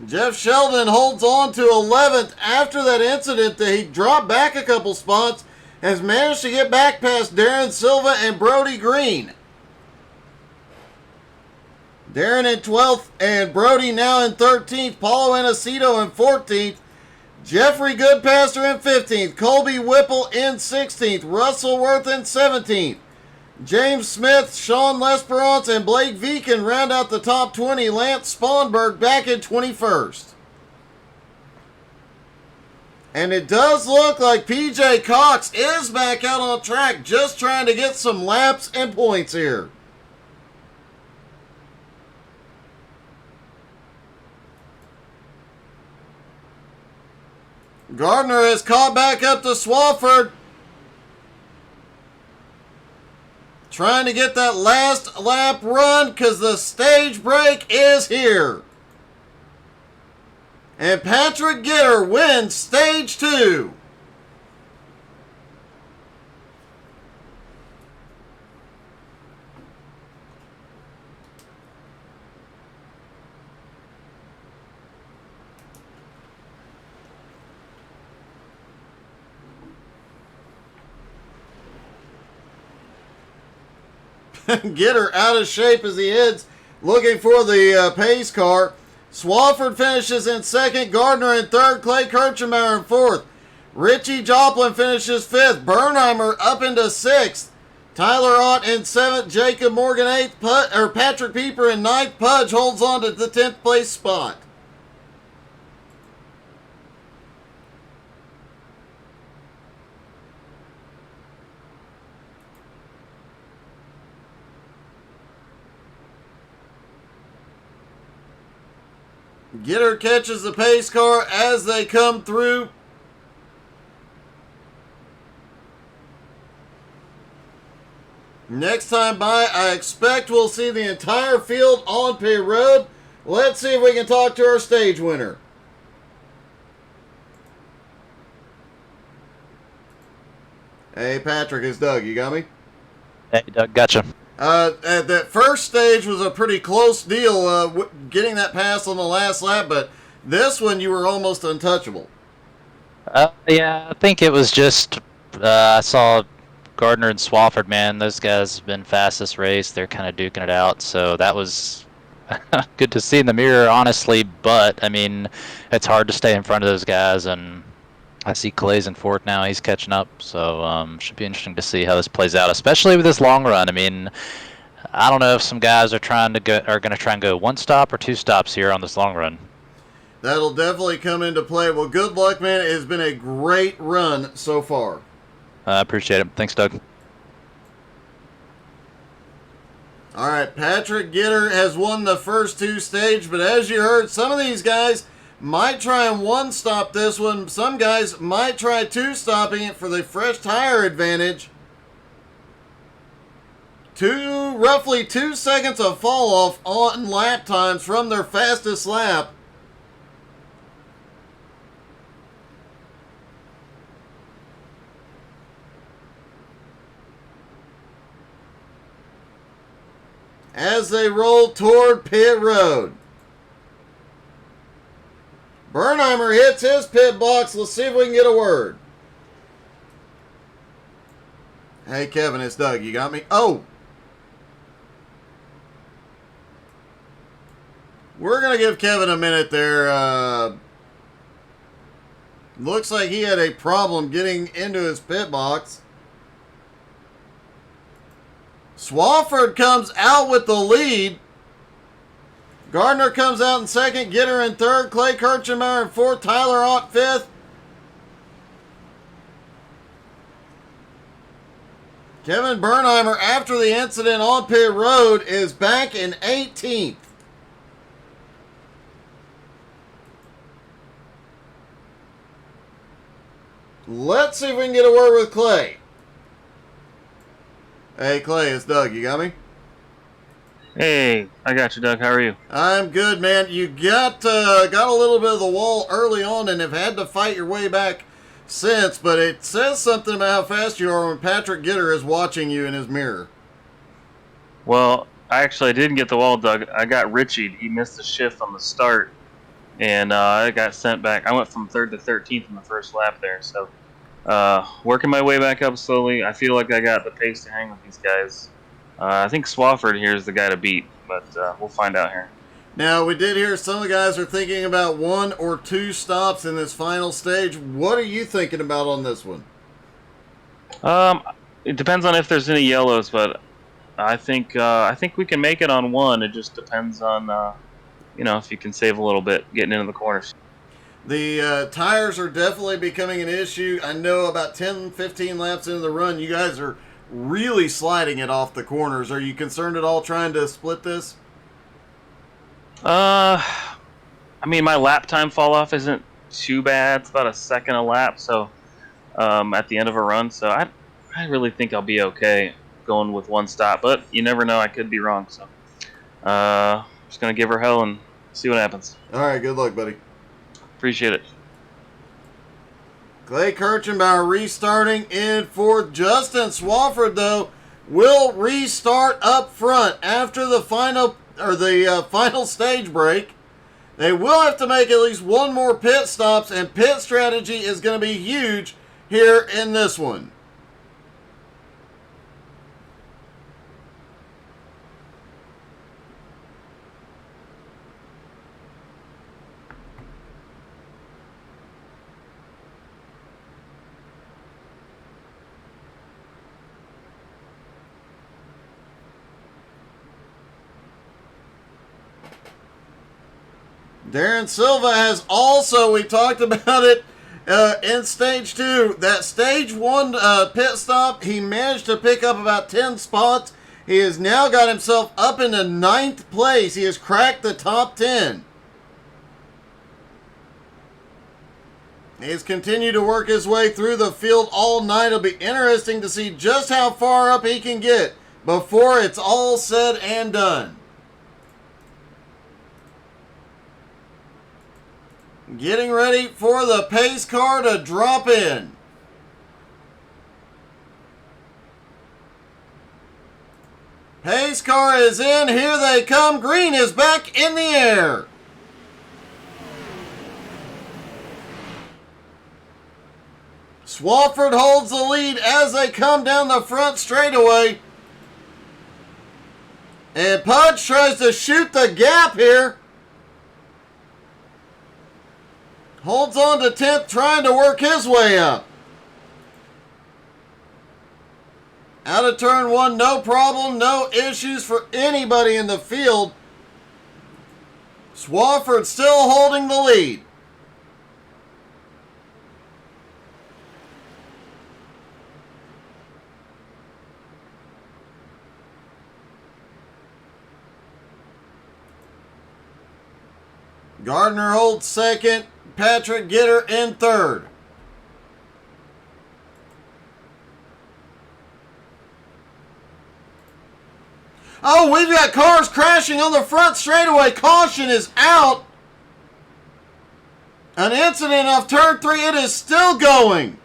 Speaker 1: Jeff Sheldon holds on to 11th after that incident that he dropped back a couple spots. Has managed to get back past Darren Silva and Brody Green. Darren in 12th and Brody now in 13th. Paulo Anacito in 14th. Jeffrey Goodpaster in 15th. Colby Whipple in 16th. Russell Worth in 17th. James Smith, Sean Lesperance, and Blake Viken round out the top 20. Lance Sponberg back in 21st. And it does look like PJ Cox is back out on track, just trying to get some laps and points here. Gardner has caught back up to Swafford. Trying to get that last lap run because the stage break is here. And Patrick Gitter wins stage 2. Gitter out of shape as he heads looking for the pace car. Swafford finishes in 2nd. Gardner in 3rd. Clay Kirchenbauer in 4th. Richie Joplin finishes 5th. Bernheimer up into 6th. Tyler Ott in 7th. Jacob Morgan 8th. Patrick Pieper in 9th. Pudge holds on to the 10th place spot. Gitter catches the pace car as they come through. Next time by, I expect we'll see the entire field on pit road. Let's see if we can talk to our stage winner. Hey, Patrick, it's Doug. You got me?
Speaker 5: Hey, Doug, gotcha.
Speaker 1: That first stage was a pretty close deal, getting that pass on the last lap, but this one you were almost untouchable.
Speaker 5: Yeah, I think it was just, I saw Gardner and Swafford, man, those guys have been fast this race. They're kind of duking it out, so that was good to see in the mirror, honestly. But I mean, it's hard to stay in front of those guys, and I see Clay's in fourth now. He's catching up, so should be interesting to see how this plays out, especially with this long run. I mean, I don't know if some guys are going to try and go one stop or two stops here on this long run.
Speaker 1: That'll definitely come into play. Well, good luck, man. It has been a great run so far.
Speaker 5: I appreciate it. Thanks, Doug.
Speaker 1: All right, Patrick Gitter has won the first two stages, but as you heard, some of these guys might try and one-stop this one. Some guys might try two-stopping it for the fresh tire advantage. Roughly 2 seconds of fall-off on lap times from their fastest lap. As they roll toward pit road. Bernheimer hits his pit box. Let's see if we can get a word. Hey, Kevin, it's Doug. You got me? Oh! We're going to give Kevin a minute there. Looks like he had a problem getting into his pit box. Swafford comes out with the lead. Gardner comes out in second. Gitter in third. Clay Kirchenmeyer in fourth. Tyler Ott fifth. Kevin Bernheimer, after the incident on pit road, is back in 18th. Let's see if we can get a word with Clay. Hey, Clay, it's Doug. You got me?
Speaker 6: Hey, I got you, Doug. How are you?
Speaker 1: I'm good, man. You got a little bit of the wall early on and have had to fight your way back since, but it says something about how fast you are when Patrick Gitter is watching you in his mirror.
Speaker 6: Well, I didn't get the wall, Doug. I got Richie. He missed the shift on the start, and I got sent back. I went from 3rd to 13th in the first lap there, so working my way back up slowly. I feel like I got the pace to hang with these guys. I think Swafford here is the guy to beat, but we'll find out here.
Speaker 1: Now, we did hear some of the guys are thinking about 1 or 2 stops in this final stage. What are you thinking about on this one?
Speaker 6: It depends on if there's any yellows, but I think we can make it on 1. It just depends on if you can save a little bit getting into the corners.
Speaker 1: The tires are definitely becoming an issue. I know about 10, 15 laps into the run, you guys are really sliding it off the corners. Are you concerned at all trying to split this?
Speaker 6: I mean, my lap time fall off isn't too bad. It's about a second a lap, so at the end of a run. So I really think I'll be okay going with 1 stop, but you never know. I could be wrong. So just gonna give her hell and see what happens.
Speaker 1: All right, good luck, buddy.
Speaker 6: Appreciate it.
Speaker 1: Clay Kirchenbauer restarting in fourth. Justin Swafford, though, will restart up front after the final stage break. They will have to make at least 1 more pit stops, and pit strategy is going to be huge here in this one. Darren Silva has also, we talked about it in stage 2, that stage 1 pit stop, he managed to pick up about 10 spots. He has now got himself up into 9th place. He has cracked the top 10. He has continued to work his way through the field all night. It'll be interesting to see just how far up he can get before it's all said and done. Getting ready for the pace car to drop in. Pace car is in. Here they come. Green is back in the air. Swafford holds the lead as they come down the front straightaway. And Pudge tries to shoot the gap here. Holds on to 10th, trying to work his way up. Out of turn 1, no problem, no issues for anybody in the field. Swafford still holding the lead. Gardner holds second. Patrick Gitter in third. Oh, we've got cars crashing on the front straightaway. Caution is out. An incident off turn 3. It is still going.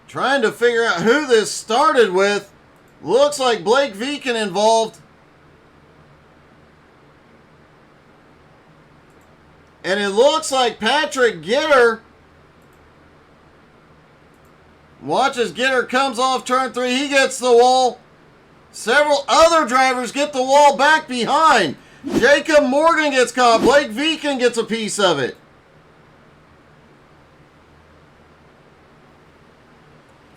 Speaker 1: Trying to figure out who this started with. Looks like Blake Viken involved. And it looks like Patrick Gitter. Watch as Gitter comes off turn 3. He gets the wall. Several other drivers get the wall back behind. Jacob Morgan gets caught. Blake Viken gets a piece of it.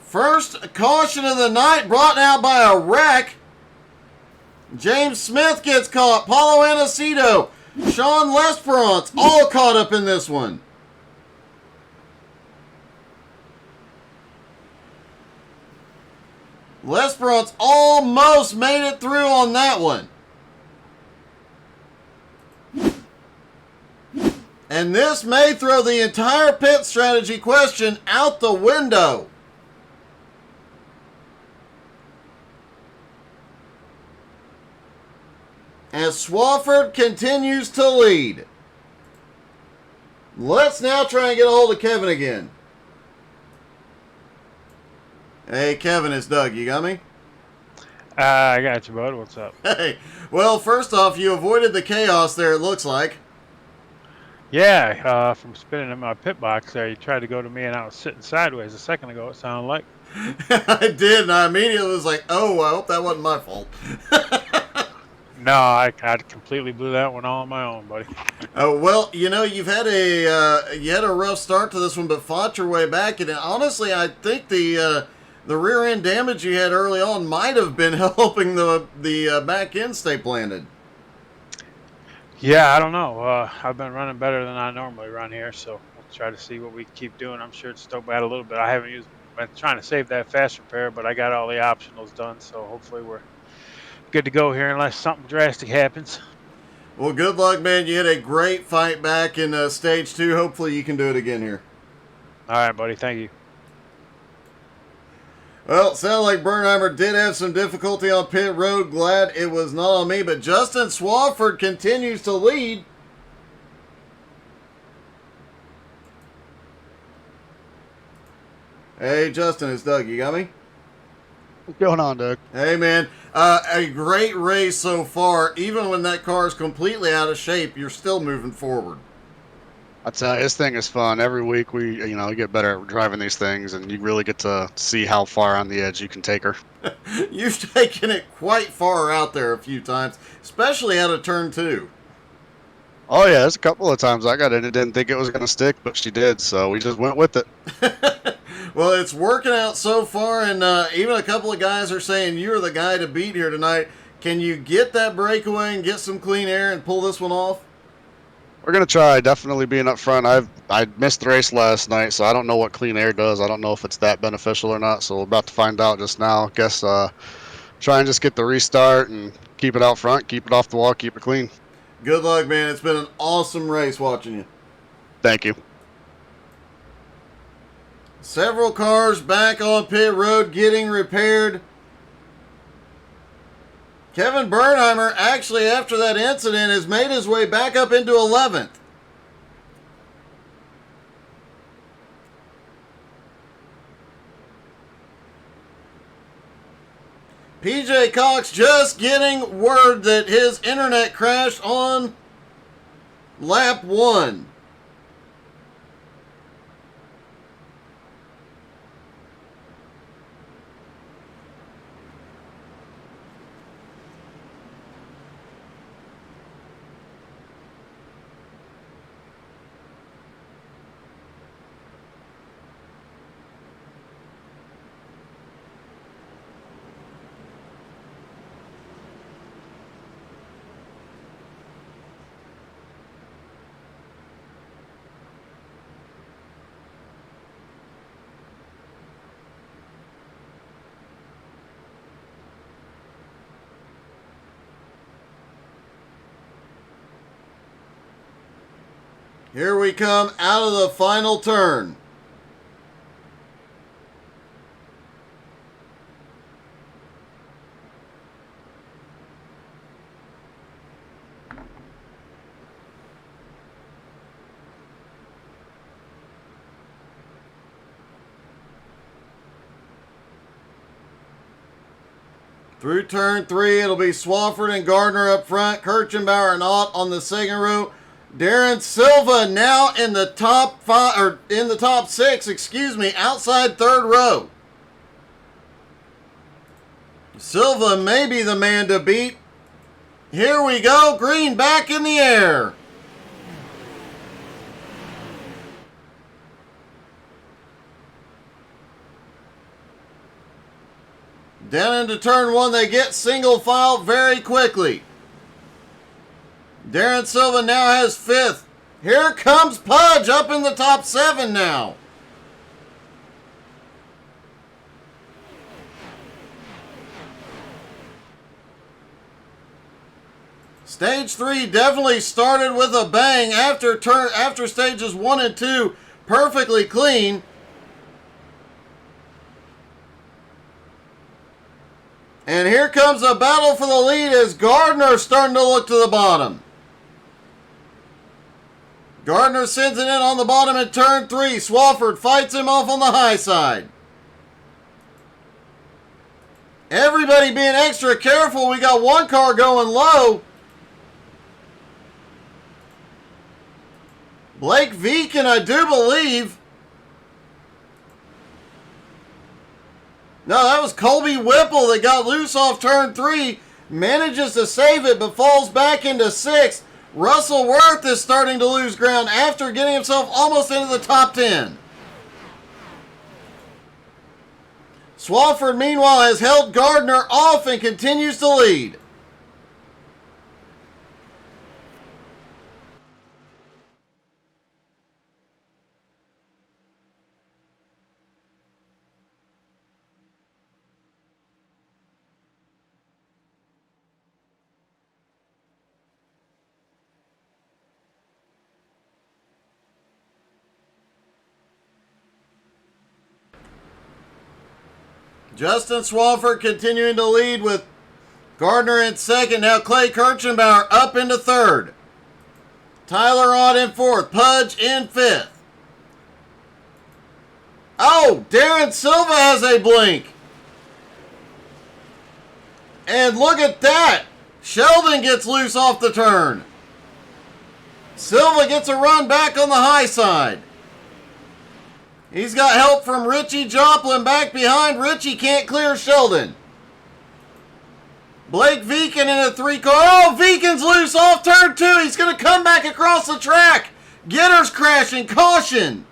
Speaker 1: First caution of the night brought out by a wreck. James Smith gets caught. Paulo Aniceto, Sean Lesperance, all caught up in this one. Lesperance almost made it through on that one. And this may throw the entire pit strategy question out the window. As Swafford continues to lead. Let's now try and get a hold of Kevin again. Hey, Kevin, it's Doug. You got me?
Speaker 2: I got you, bud. What's up?
Speaker 1: Hey, well, first off, you avoided the chaos there, it looks like.
Speaker 2: Yeah, from spinning in my pit box there, you tried to go to me and I was sitting sideways a second ago, it sounded like.
Speaker 1: I did, and I immediately was like, oh, I hope that wasn't my fault.
Speaker 2: No, I completely blew that one all on my own, buddy.
Speaker 1: Oh, well, you know, you had a rough start to this one, but fought your way back, and honestly, I think the rear end damage you had early on might have been helping the back end stay planted.
Speaker 2: Yeah, I don't know. I've been running better than I normally run here, so we'll try to see what we keep doing. I'm sure it's stoked bad a little bit. I haven't been trying to save that fast repair, but I got all the optionals done, so hopefully we're good to go here unless something drastic happens.
Speaker 1: Well, good luck, man. You had a great fight back in stage 2. Hopefully you can do it again here.
Speaker 2: All right, buddy. Thank you.
Speaker 1: Well, it sounded like Bernheimer did have some difficulty on pit road. Glad it was not on me. But Justin Swafford continues to lead. Hey, Justin, it's Doug. You got me?
Speaker 4: What's going on, Doug?
Speaker 1: Hey, man. A great race so far. Even when that car is completely out of shape, you're still moving forward.
Speaker 7: I tell you, this thing is fun. Every week we get better at driving these things, and you really get to see how far on the edge you can take her.
Speaker 1: You've taken it quite far out there a few times, especially out of turn 2.
Speaker 7: Oh yeah, there's a couple of times I got in and didn't think it was going to stick, but she did, so we just went with it.
Speaker 1: Well, it's working out so far, and even a couple of guys are saying you're the guy to beat here tonight. Can you get that breakaway and get some clean air and pull this one off?
Speaker 7: We're going to try, definitely being up front. I missed the race last night, so I don't know what clean air does. I don't know if it's that beneficial or not, so we're about to find out just now. Guess try and just get the restart and keep it out front, keep it off the wall, keep it clean.
Speaker 1: Good luck, man. It's been an awesome race watching you.
Speaker 7: Thank you.
Speaker 1: Several cars back on pit road getting repaired. Kevin Bernheimer, actually, after that incident, has made his way back up into 11th. PJ Cox just getting word that his internet crashed on lap 1. Here we come out of the final turn. Through turn 3, it'll be Swafford and Gardner up front, Kirchenbauer and Ott on the second row. Darren Silva now in the top 5, or in the top 6, excuse me, outside third row. Silva may be the man to beat. Here we go, green back in the air. Down into turn 1, they get single file very quickly. Darren Silva now has 5th. Here comes Pudge up in the top 7 now. Stage 3 definitely started with a bang after stages 1 and 2 perfectly clean. And here comes a battle for the lead as Gardner starting to look to the bottom. Gardner sends it in on the bottom in turn 3. Swafford fights him off on the high side. Everybody being extra careful. We got one car going low. Blake Veekin, I do believe. No, that was Colby Whipple that got loose off turn 3. Manages to save it, but falls back into 6th. Russell Worth is starting to lose ground after getting himself almost into the top 10. Swafford, meanwhile, has held Gardner off and continues to lead. Justin Swafford continuing to lead with Gardner in 2nd. Now Clay Kirchenbauer up into 3rd. Tyler Ott in 4th. Pudge in 5th. Oh, Darren Silva has a blink. And look at that. Sheldon gets loose off the turn. Silva gets a run back on the high side. He's got help from Richie Joplin back behind. Richie can't clear Sheldon. Blake Veekin in a 3-car. Oh, Veekin's loose off turn 2. He's going to come back across the track. Gitter's crashing. Caution.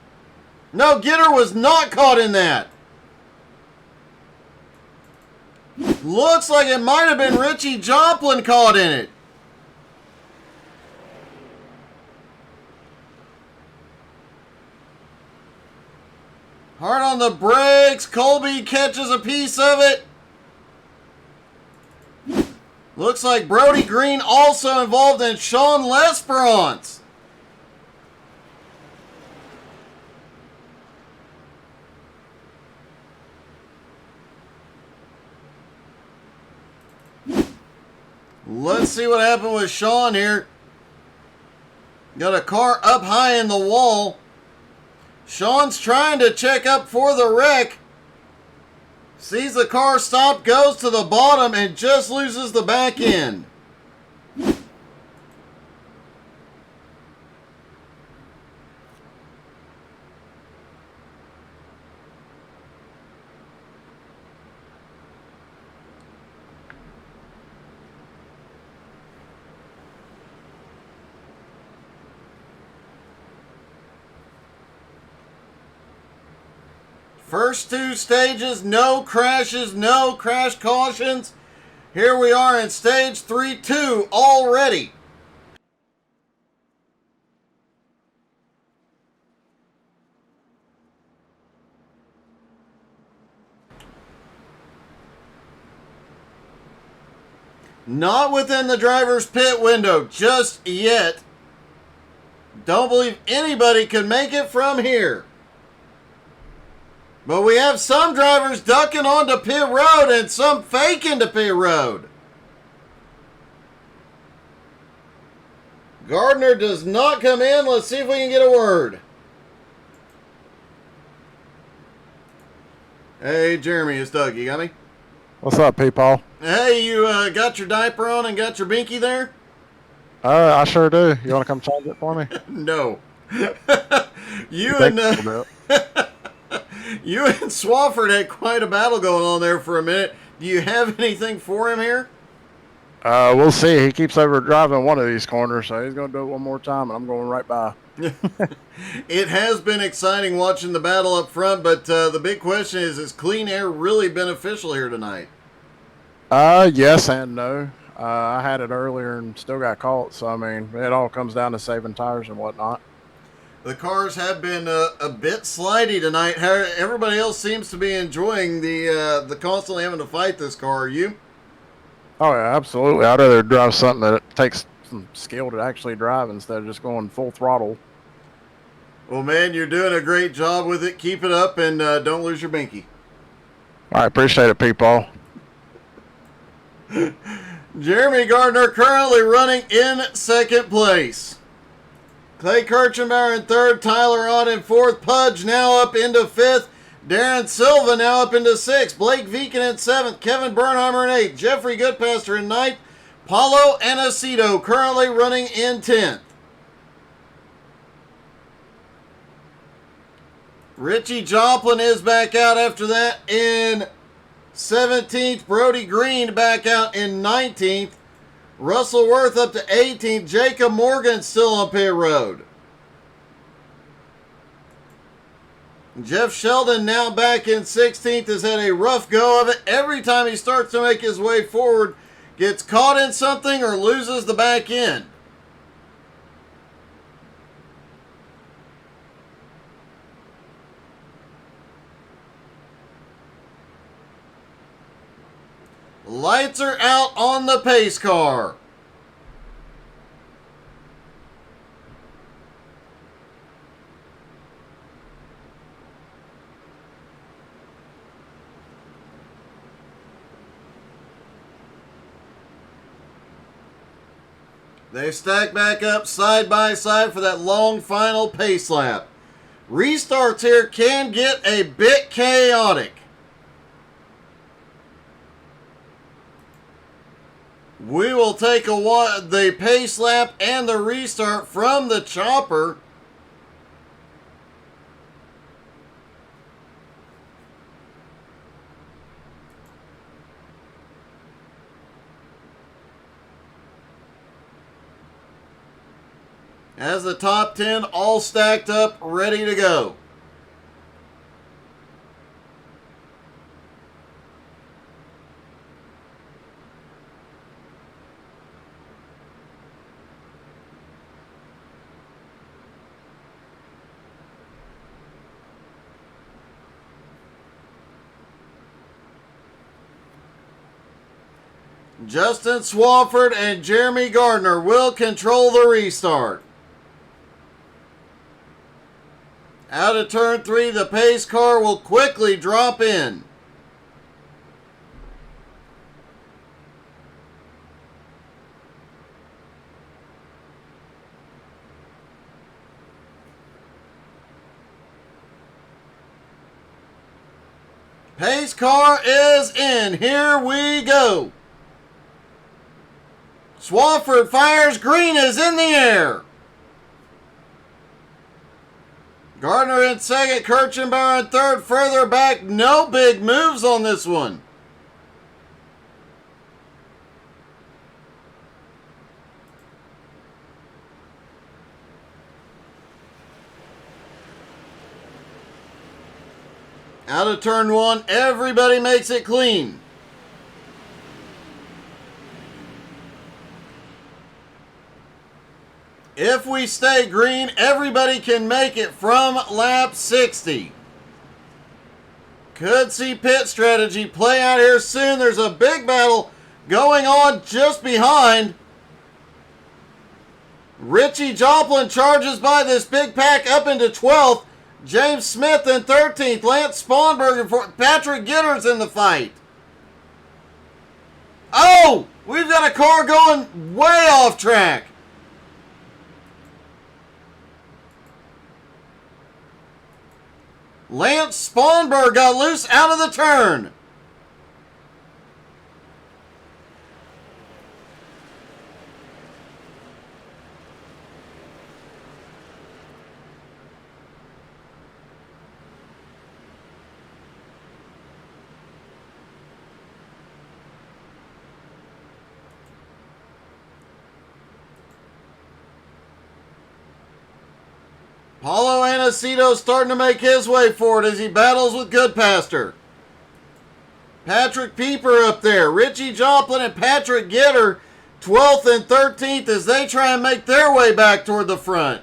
Speaker 1: No, Gitter was not caught in that. Looks like it might have been Richie Joplin caught in it. Hard on the brakes. Colby catches a piece of it. Looks like Brody Green also involved in Sean Lesperance. Let's see what happened with Sean here. Got a car up high in the wall. Sean's trying to check up for the wreck. Sees the car stop, goes to the bottom, and just loses the back end. First 2 stages, no crashes, no crash cautions. Here we are in stage 3-2 already. Not within the driver's pit window just yet. Don't believe anybody can make it from here. But we have some drivers ducking onto pit road and some faking to pit road. Gardner does not come in. Let's see if we can get a word. Hey, Jeremy, it's Doug. You got me?
Speaker 8: What's up, people?
Speaker 1: Hey, you got your diaper on and got your binky there?
Speaker 8: I sure do. You want to come change it for me?
Speaker 1: No. you
Speaker 8: Thank
Speaker 1: and
Speaker 8: you for
Speaker 1: you and Swafford had quite a battle going on there for a minute. Do you have anything for him here?
Speaker 8: that. We'll see. He keeps over driving one of these corners, so he's going to do it one more time, and I'm going right by.
Speaker 1: It has been exciting watching the battle up front, but the big question is clean air really beneficial here tonight?
Speaker 8: Yes and no. I had it earlier and still got caught, so I mean, it all comes down to saving tires and whatnot.
Speaker 1: The cars have been a bit slidey tonight. Everybody else seems to be enjoying the constantly having to fight this car. Are you?
Speaker 8: Oh yeah, absolutely. I'd rather drive something that takes some skill to actually drive instead of just going full throttle.
Speaker 1: Well, man, you're doing a great job with it. Keep it up and don't lose your binky.
Speaker 8: All right, appreciate it, people.
Speaker 1: Jeremy Gardner currently running in second place. Clay Kirchenbauer in third, Tyler Ott in fourth, Pudge now up into fifth, Darren Silva now up into sixth, Blake Viken in seventh, Kevin Bernheimer in eighth, Jeffrey Goodpaster in ninth, Paulo Anacido currently running in 10th. Richie Joplin is back out after that in 17th. Brody Green back out in 19th. Russell Worth up to 18th. Jacob Morgan still on pit road. Jeff Sheldon now back in 16th has had a rough go of it. Every time he starts to make his way forward, gets caught in something or loses the back end. Lights are out on the pace car. They stack back up side by side for that long final pace lap. Restarts here can get a bit chaotic. We will take the pace lap and the restart from the chopper. As the top 10 all stacked up, ready to go. Justin Swafford and Jeremy Gardner will control the restart. Out of turn 3, the pace car will quickly drop in. Pace car is in. Here we go. Swafford fires. Green is in the air. Gardner in second. Kirchenbauer in third. Further back. No big moves on this one. Out of turn 1. Everybody makes it clean. If we stay green, everybody can make it from lap 60. Could see pit strategy play out here soon. There's a big battle going on just behind. Richie Joplin charges by this big pack up into 12th. James Smith in 13th. Lance Sponberg and Patrick Gitter's in the fight. Oh! We've got a car going way off track. Lance Sponberg got loose out of the turn. Paulo Anacito starting to make his way forward as he battles with Goodpaster. Patrick Pieper up there. Richie Joplin and Patrick Gitter, 12th and 13th as they try and make their way back toward the front.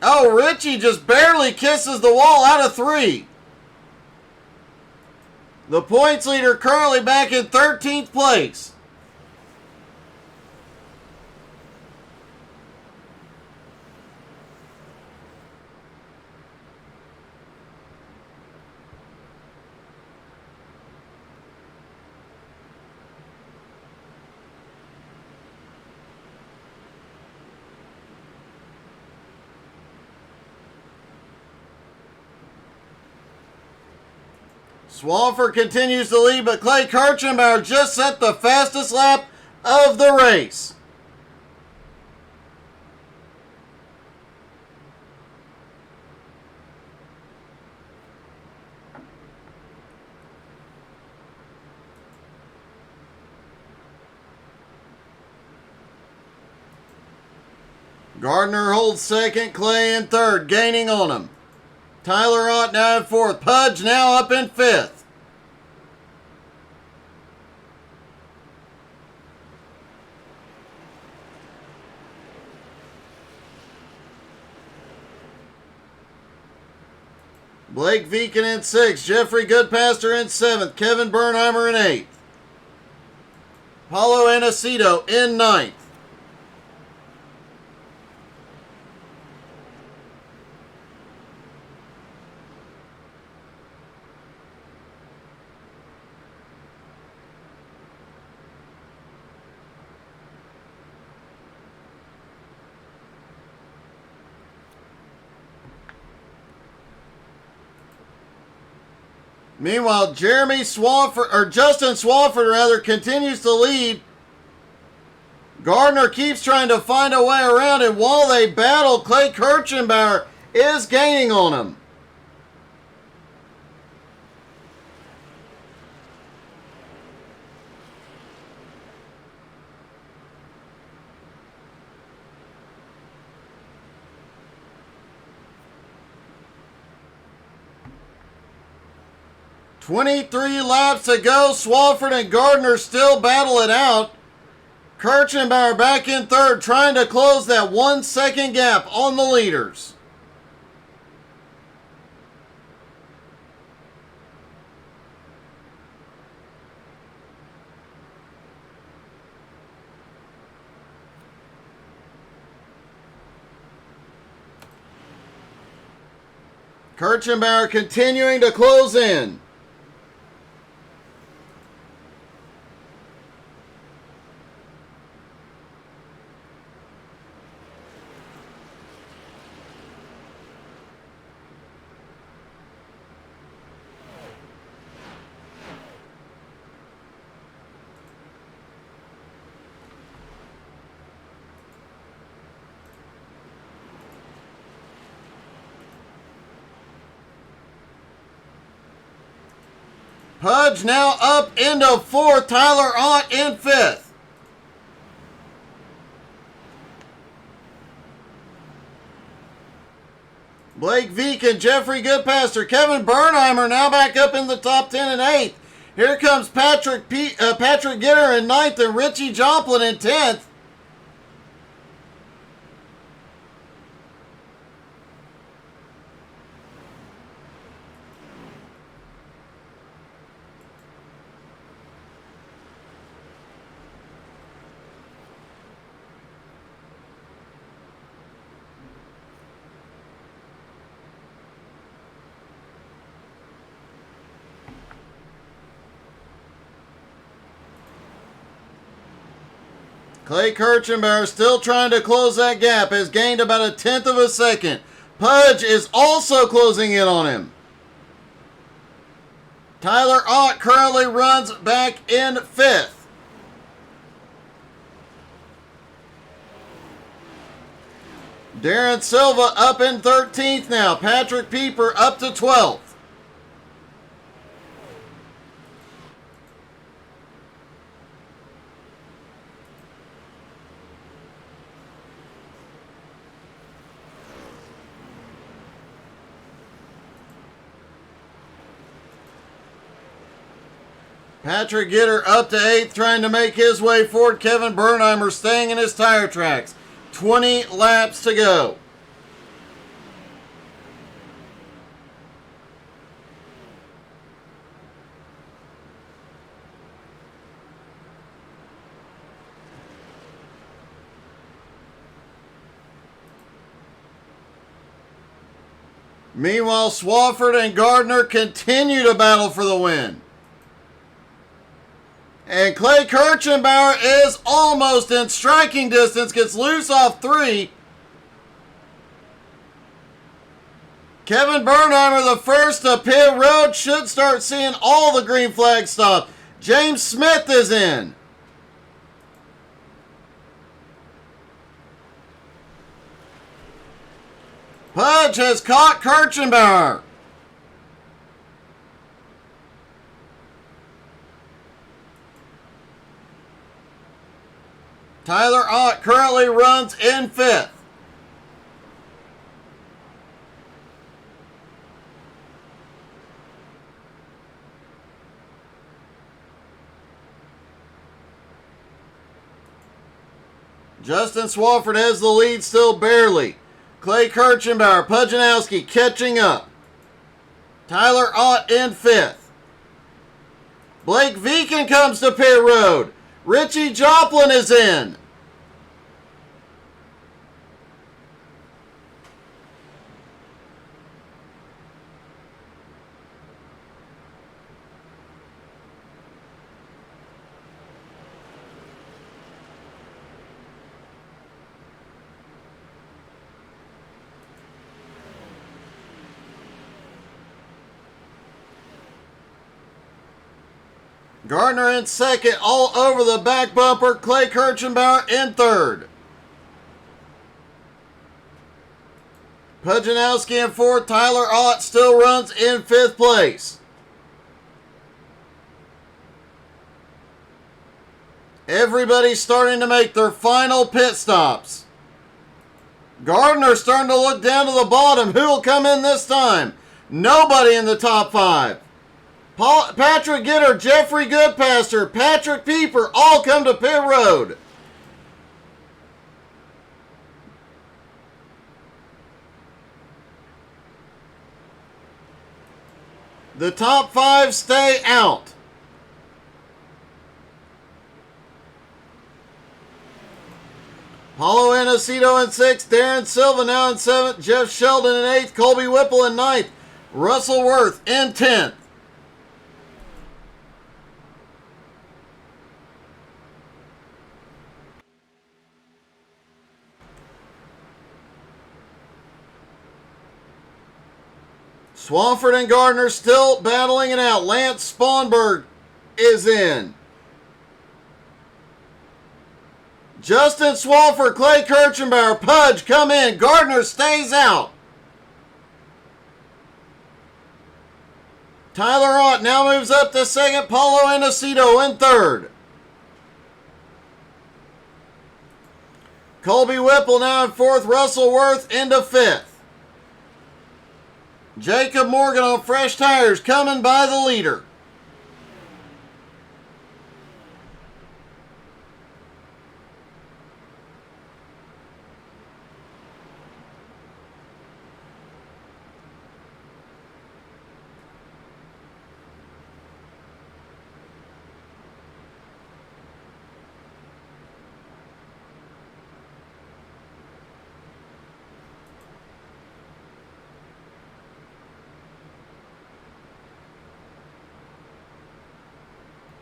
Speaker 1: Oh, Richie just barely kisses the wall out of 3. The points leader currently back in 13th place. Swafford continues to lead, but Clay Kirchenbauer just set the fastest lap of the race. Gardner holds second, Clay in third, gaining on him. Tyler Ott now in fourth. Pudge now up in fifth. Blake Viken in sixth. Jeffrey Goodpaster in seventh. Kevin Bernheimer in eighth. Paulo Anacito in ninth. Meanwhile, Justin Swafford continues to lead. Gardner keeps trying to find a way around, and while they battle, Clay Kirchenbauer is gaining on him. "23 laps to go. Swafford and Gardner still battle it out. Kirchenbauer back in third, trying to close that 1 second gap on the leaders. Kirchenbauer continuing to close in. Pudge now up into fourth. Tyler Ott in fifth. Blake Veek and Jeffrey Goodpaster. Kevin Bernheimer now back up in the top 10 and 8th. Here comes Patrick Gitter in 9th and Richie Joplin in 10th. Clay Kirchenbauer still trying to close that gap. Has gained about a tenth of a second. Pudge is also closing in on him. Tyler Ott currently runs back in 5th. Darren Silva up in 13th now. Patrick Pieper up to 12th. Patrick Gitter up to 8th, trying to make his way forward. Kevin Bernheimer staying in his tire tracks. 20 laps to go. Meanwhile, Swafford and Gardner continue to battle for the win. And Clay Kirchenbauer is almost in striking distance. Gets loose off 3. Kevin Bernheimer, the first to pit road, should start seeing all the green flags stop. James Smith is in. Pudge has caught Kirchenbauer. Tyler Ott currently runs in 5th. Justin Swafford has the lead still barely. Clay Kirchenbauer, Pujanowski catching up. Tyler Ott in 5th. Blake Viken comes to pit road. Richie Joplin is in. Gardner in 2nd, all over the back bumper. Clay Kirchenbauer in 3rd. Pujanowski in 4th. Tyler Ott still runs in 5th place. Everybody's starting to make their final pit stops. Gardner starting to look down to the bottom. Who will come in this time? Nobody in the top 5. Patrick Gitter, Jeffrey Goodpaster, Patrick Pieper all come to pit road. The top 5 stay out. Paulo Anacito in 6th, Darren Silva now in 7th, Jeff Sheldon in 8th, Colby Whipple in 9th, Russell Worth in 10th. Swafford and Gardner still battling it out. Lance Sponberg is in. Justin Swafford, Clay Kirchenbauer, Pudge come in. Gardner stays out. Tyler Ott now moves up to 2nd. Paulo Anacito in 3rd. Colby Whipple now in 4th. Russell Worth into 5th. Jacob Morgan on fresh tires coming by the leader.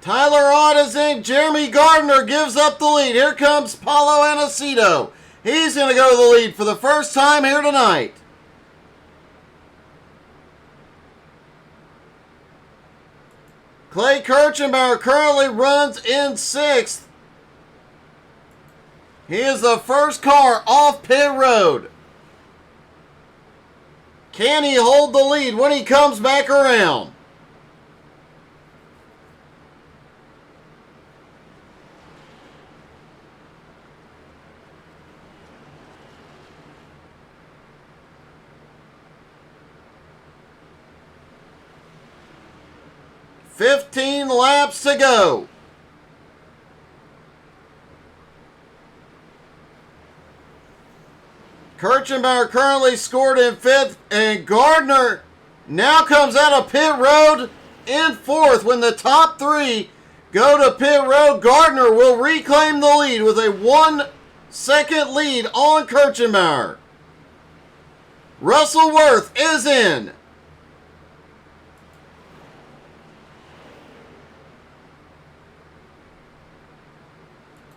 Speaker 1: Tyler Ott is in. Jeremy Gardner gives up the lead. Here comes Paulo Aniceto. He's going to go to the lead for the first time here tonight. Clay Kirchenbauer currently runs in 6th. He is the first car off pit road. Can he hold the lead when he comes back around? "15 laps to go." Kirchenbauer currently scored in 5th, and Gardner now comes out of pit road in 4th. When the top 3 go to pit road, Gardner will reclaim the lead with a 1-second lead on Kirchenbauer. Russell Worth is in.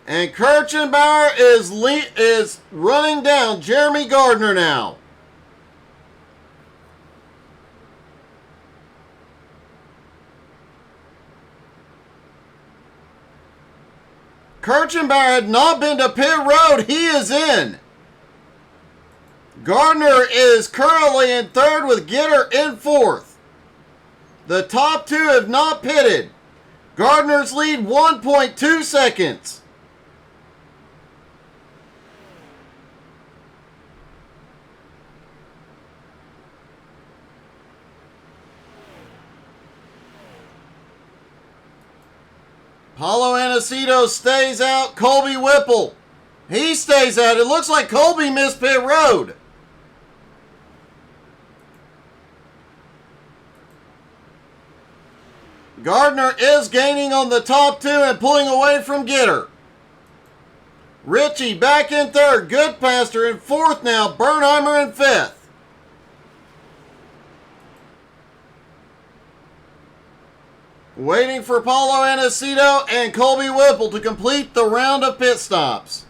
Speaker 1: And Kirchenbauer is running down Jeremy Gardner now. Kirchenbauer had not been to pit road. He is in. Gardner is currently in 3rd with Gitter in 4th. The top 2 have not pitted. Gardner's lead 1.2 seconds. Paulo Aniceto stays out. Colby Whipple, he stays out. It looks like Colby missed pit road. Gardner is gaining on the top 2 and pulling away from Gitter. Ritchie back in 3rd. Goodpaster in 4th now. Bernheimer in 5th. Waiting for Paulo Aniceto and Colby Whipple to complete the round of pit stops.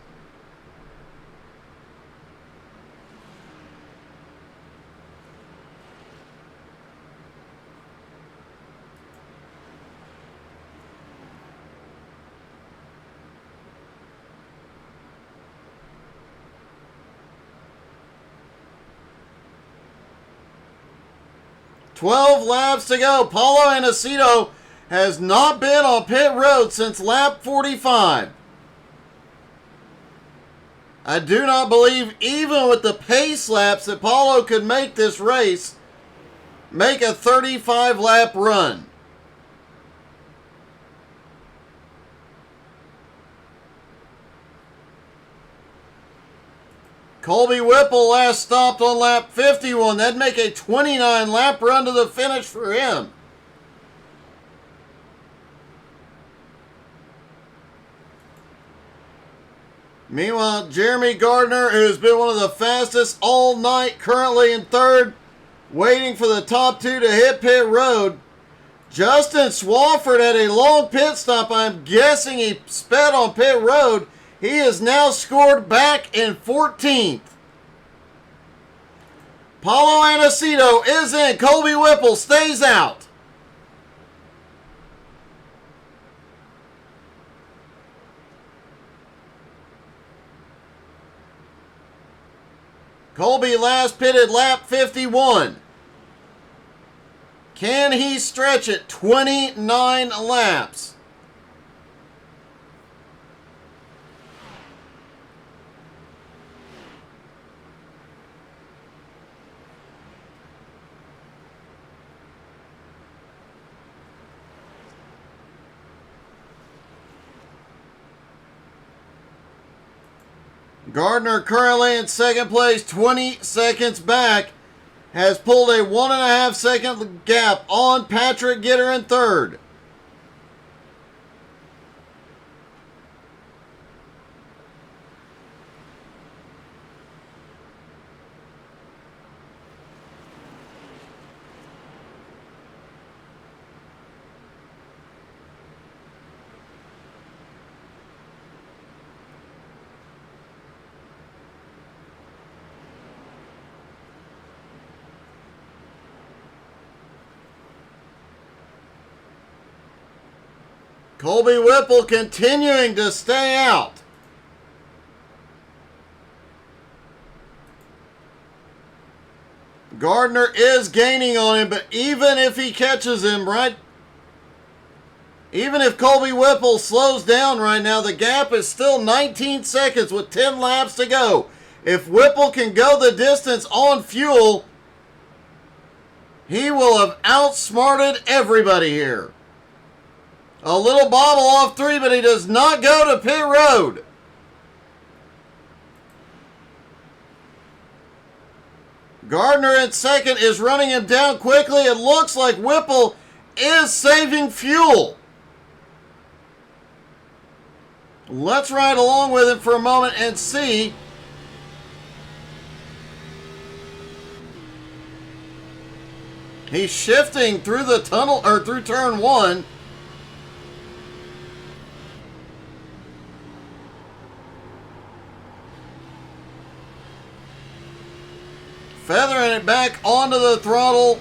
Speaker 1: "12 laps to go." Paulo Aniceto has not been on pit road since lap 45. I do not believe, even with the pace laps, that Paulo could make this race make a 35 lap run. Colby Whipple last stopped on lap 51. That'd make a 29 lap run to the finish for him. Meanwhile, Jeremy Gardner, who's been one of the fastest all night, currently in 3rd, waiting for the top 2 to hit pit road. Justin Swafford had a long pit stop. I'm guessing he sped on pit road. He is now scored back in 14th. Paulo Aniceto is in. Colby Whipple stays out. Colby last pitted lap 51. Can he stretch it 29 laps? Gardner currently in 2nd place, 20 seconds back, has pulled a 1.5 second gap on Patrick Gitter in 3rd. Colby Whipple continuing to stay out. Gardner is gaining on him, but even if he catches him, right? Even if Colby Whipple slows down right now, the gap is still 19 seconds with 10 laps to go. If Whipple can go the distance on fuel, he will have outsmarted everybody here. A little bobble off 3, but he does not go to pit road. Gardner in second is running him down quickly. It looks like Whipple is saving fuel. Let's ride along with him for a moment and see. He's shifting through the tunnel, or through turn 1. Feathering it back onto the throttle.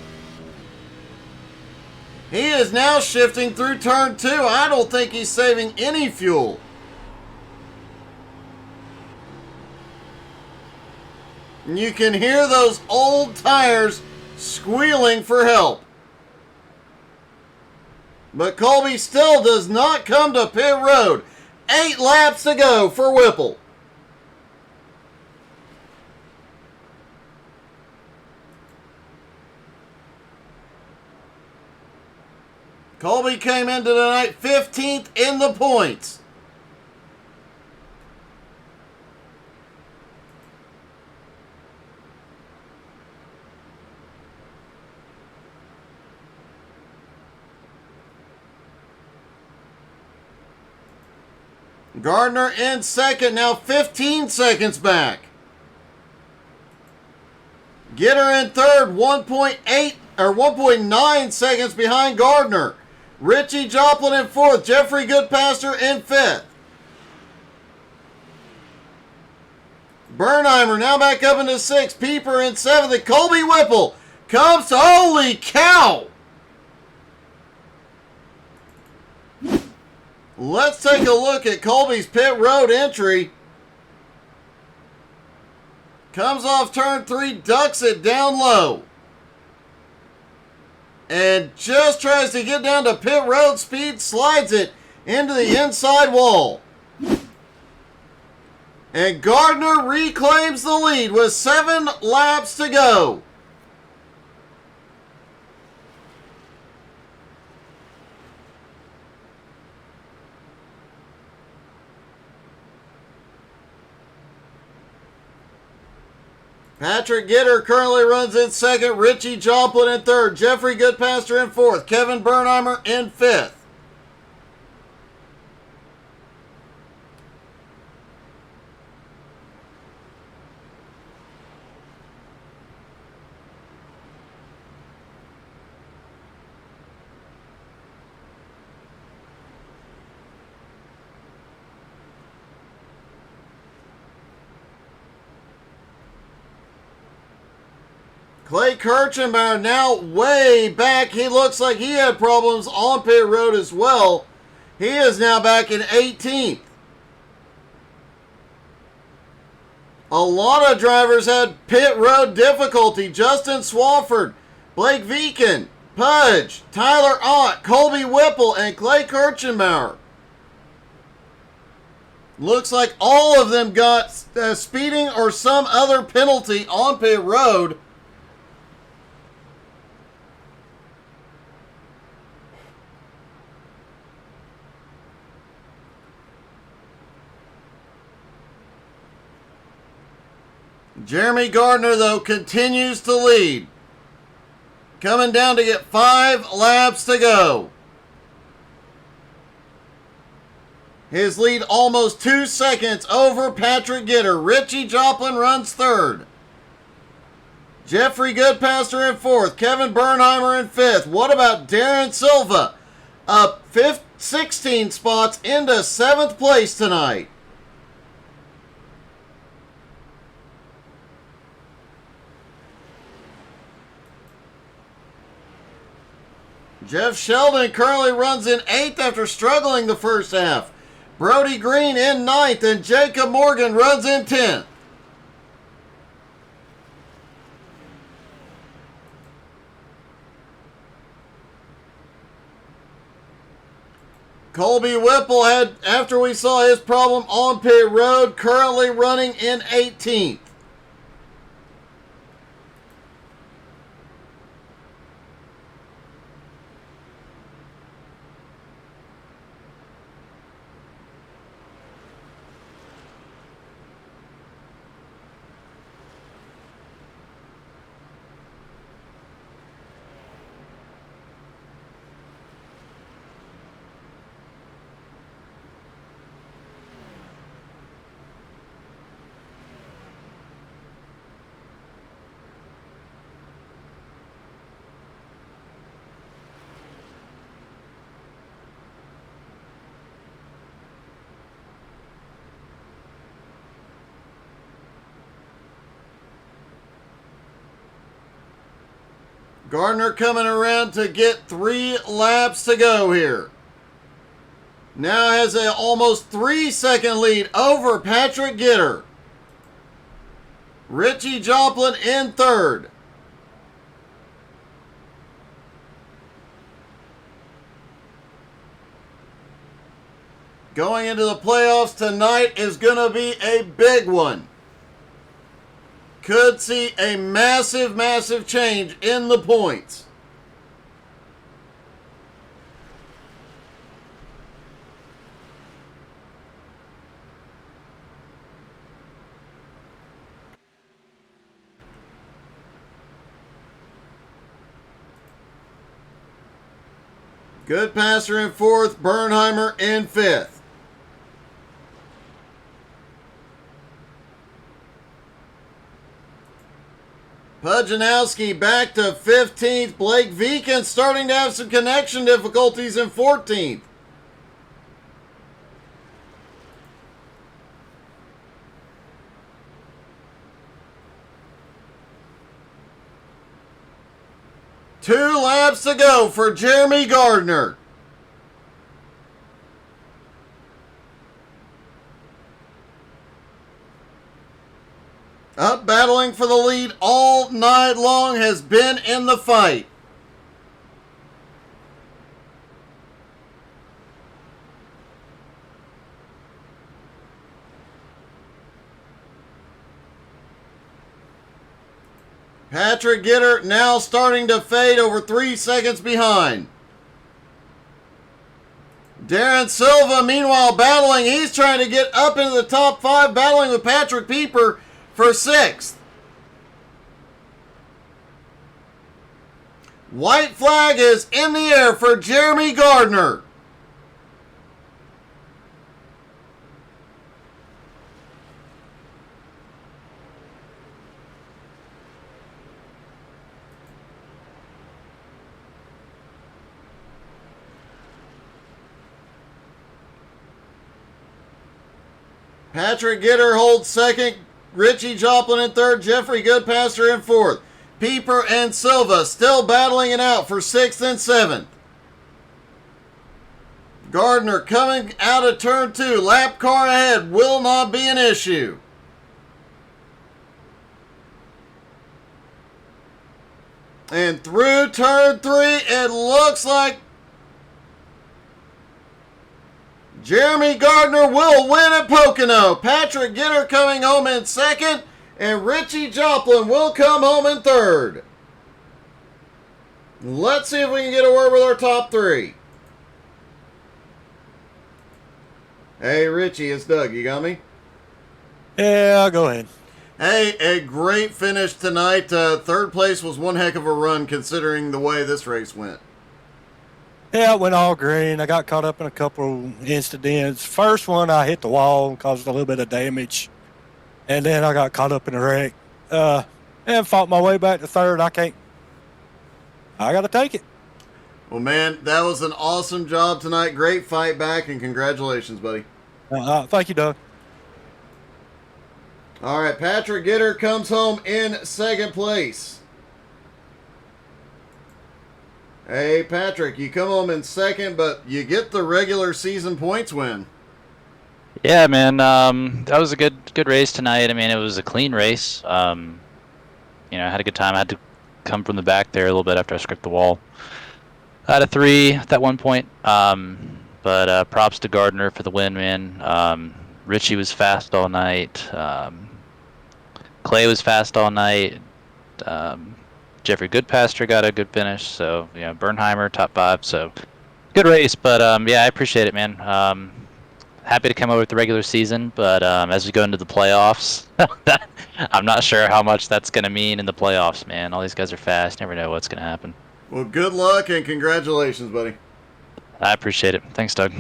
Speaker 1: He is now shifting through turn 2. I don't think he's saving any fuel. And you can hear those old tires squealing for help. But Colby still does not come to pit road. 8 laps to go for Whipple. Colby came into tonight 15th in the points. Gardner in second, now 15 seconds back. Gitter in third, 1.8 or 1.9 seconds behind Gardner. Richie Joplin in fourth, Jeffrey Goodpaster in fifth. Bernheimer now back up into sixth, Pieper in seventh, and Colby Whipple comes to, holy cow! Let's take a look at Colby's pit road entry. Comes off turn 3, ducks it down low. And just tries to get down to pit road speed, slides it into the inside wall. And Gardner reclaims the lead with 7 laps to go. Patrick Gitter currently runs in second, Richie Joplin in third, Jeffrey Goodpaster in fourth, Kevin Bernheimer in fifth. Clay Kirchenbauer now way back. He looks like he had problems on pit road as well. He is now back in 18th. A lot of drivers had pit road difficulty. Justin Swafford, Blake Viken, Pudge, Tyler Ott, Colby Whipple, and Clay Kirchenbauer. Looks like all of them got speeding or some other penalty on pit road. Jeremy Gardner, though, continues to lead. Coming down to get 5 laps to go. His lead almost 2 seconds over Patrick Gitter. Richie Joplin runs third. Jeffrey Goodpaster in fourth. Kevin Bernheimer in fifth. What about Darren Silva? Up 16 spots into 7th place tonight. Jeff Sheldon currently runs in 8th after struggling the first half. Brody Green in 9th, and Jacob Morgan runs in 10th. Colby Whipple had, after we saw his problem on pit road, currently running in 18th. Gardner coming around to get 3 laps to go here. Now has an almost 3-second lead over Patrick Gitter. Richie Joplin in 3rd. Going into the playoffs tonight is going to be a big one. Could see a massive, massive change in the points. Goodpasser in 4th, Bernheimer in 5th. Pujanowski back to 15th. Blake Veekins starting to have some connection difficulties in 14th. Two laps to go for Jeremy Gardner. Up battling for the lead all night long, has been in the fight. Patrick Gitter now starting to fade, over 3 seconds behind. Darren Silva, meanwhile, battling. He's trying to get up into the top 5, battling with Patrick Pieper for 6th. White flag is in the air for Jeremy Gardner. Patrick Gitter holds 2nd. Richie Joplin in 3rd. Jeffrey Goodpasser in 4th. Pieper and Silva still battling it out for 6th and 7th. Gardner coming out of turn 2. Lap car ahead will not be an issue. And through turn 3, it looks like Jeremy Gardner will win at Pocono. Patrick Gitter coming home in 2nd, and Richie Joplin will come home in 3rd. Let's see if we can get a word with our top 3. Hey, Richie, it's Doug. You got me?
Speaker 3: Yeah, go ahead.
Speaker 1: Hey, a great finish tonight. 3rd place was one heck of a run considering the way this race went.
Speaker 3: Yeah, it went all green. I got caught up in a couple incidents. First one, I hit the wall and caused a little bit of damage. And then I got caught up in a wreck. And fought my way back to 3rd. I got to take it.
Speaker 1: Well, man, that was an awesome job tonight. Great fight back, and congratulations, buddy.
Speaker 3: Thank you, Doug.
Speaker 1: All right, Patrick Gitter comes home in 2nd place. Hey, Patrick, you come home in second, but you get the regular season points win.
Speaker 5: Yeah, man. That was a good race tonight. I mean, it was a clean race. I had a good time. I had to come from the back there a little bit after I scraped the wall. I had a 3 at that one point. But props to Gardner for the win, man. Richie was fast all night. Clay was fast all night. Jeffrey Goodpasture got a good finish. So, Bernheimer, top 5. So, good race. But, yeah, I appreciate it, man. Happy to come over with the regular season. But as we go into the playoffs, I'm not sure how much that's going to mean in the playoffs, man. All these guys are fast. Never know what's going to happen.
Speaker 1: Well, good luck and congratulations, buddy.
Speaker 5: I appreciate it. Thanks, Doug.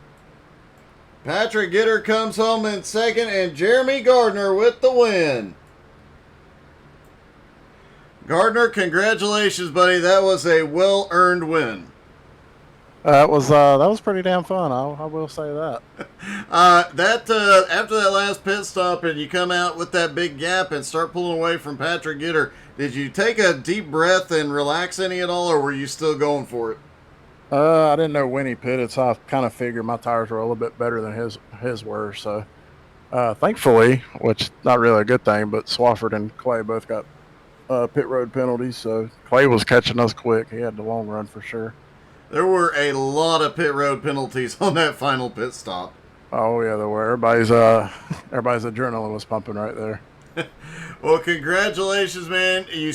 Speaker 1: Patrick Gitter comes home in second, and Jeremy Gardner with the win. Gardner, congratulations, buddy. That was a well-earned win.
Speaker 8: That was pretty damn fun. I will say that.
Speaker 1: After that last pit stop and you come out with that big gap and start pulling away from Patrick Gitter, did you take a deep breath and relax any at all, or were you still going for it?
Speaker 8: I didn't know when he pitted, so I kind of figured my tires were a little bit better than his were. So, thankfully, which not really a good thing, but Swafford and Clay both got pit road penalties. So Clay was catching us quick. He had the long run for sure.
Speaker 1: There were a lot of pit road penalties on that final pit stop.
Speaker 8: Oh yeah, there were. Everybody's adrenaline was pumping right there.
Speaker 1: Well, congratulations, man. You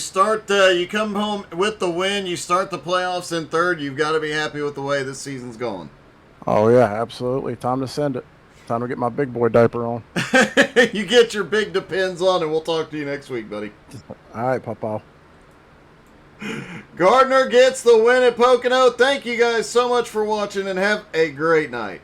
Speaker 1: come home with the win. You start the playoffs in third. You've got to be happy with the way this season's going.
Speaker 8: Oh yeah, absolutely. Time to send it. Time to get my big boy diaper on.
Speaker 1: You get your big depends on, and we'll talk to you next week, buddy.
Speaker 8: All right, Papa.
Speaker 1: Gardner gets the win at Pocono. Thank you guys so much for watching, and have a great night.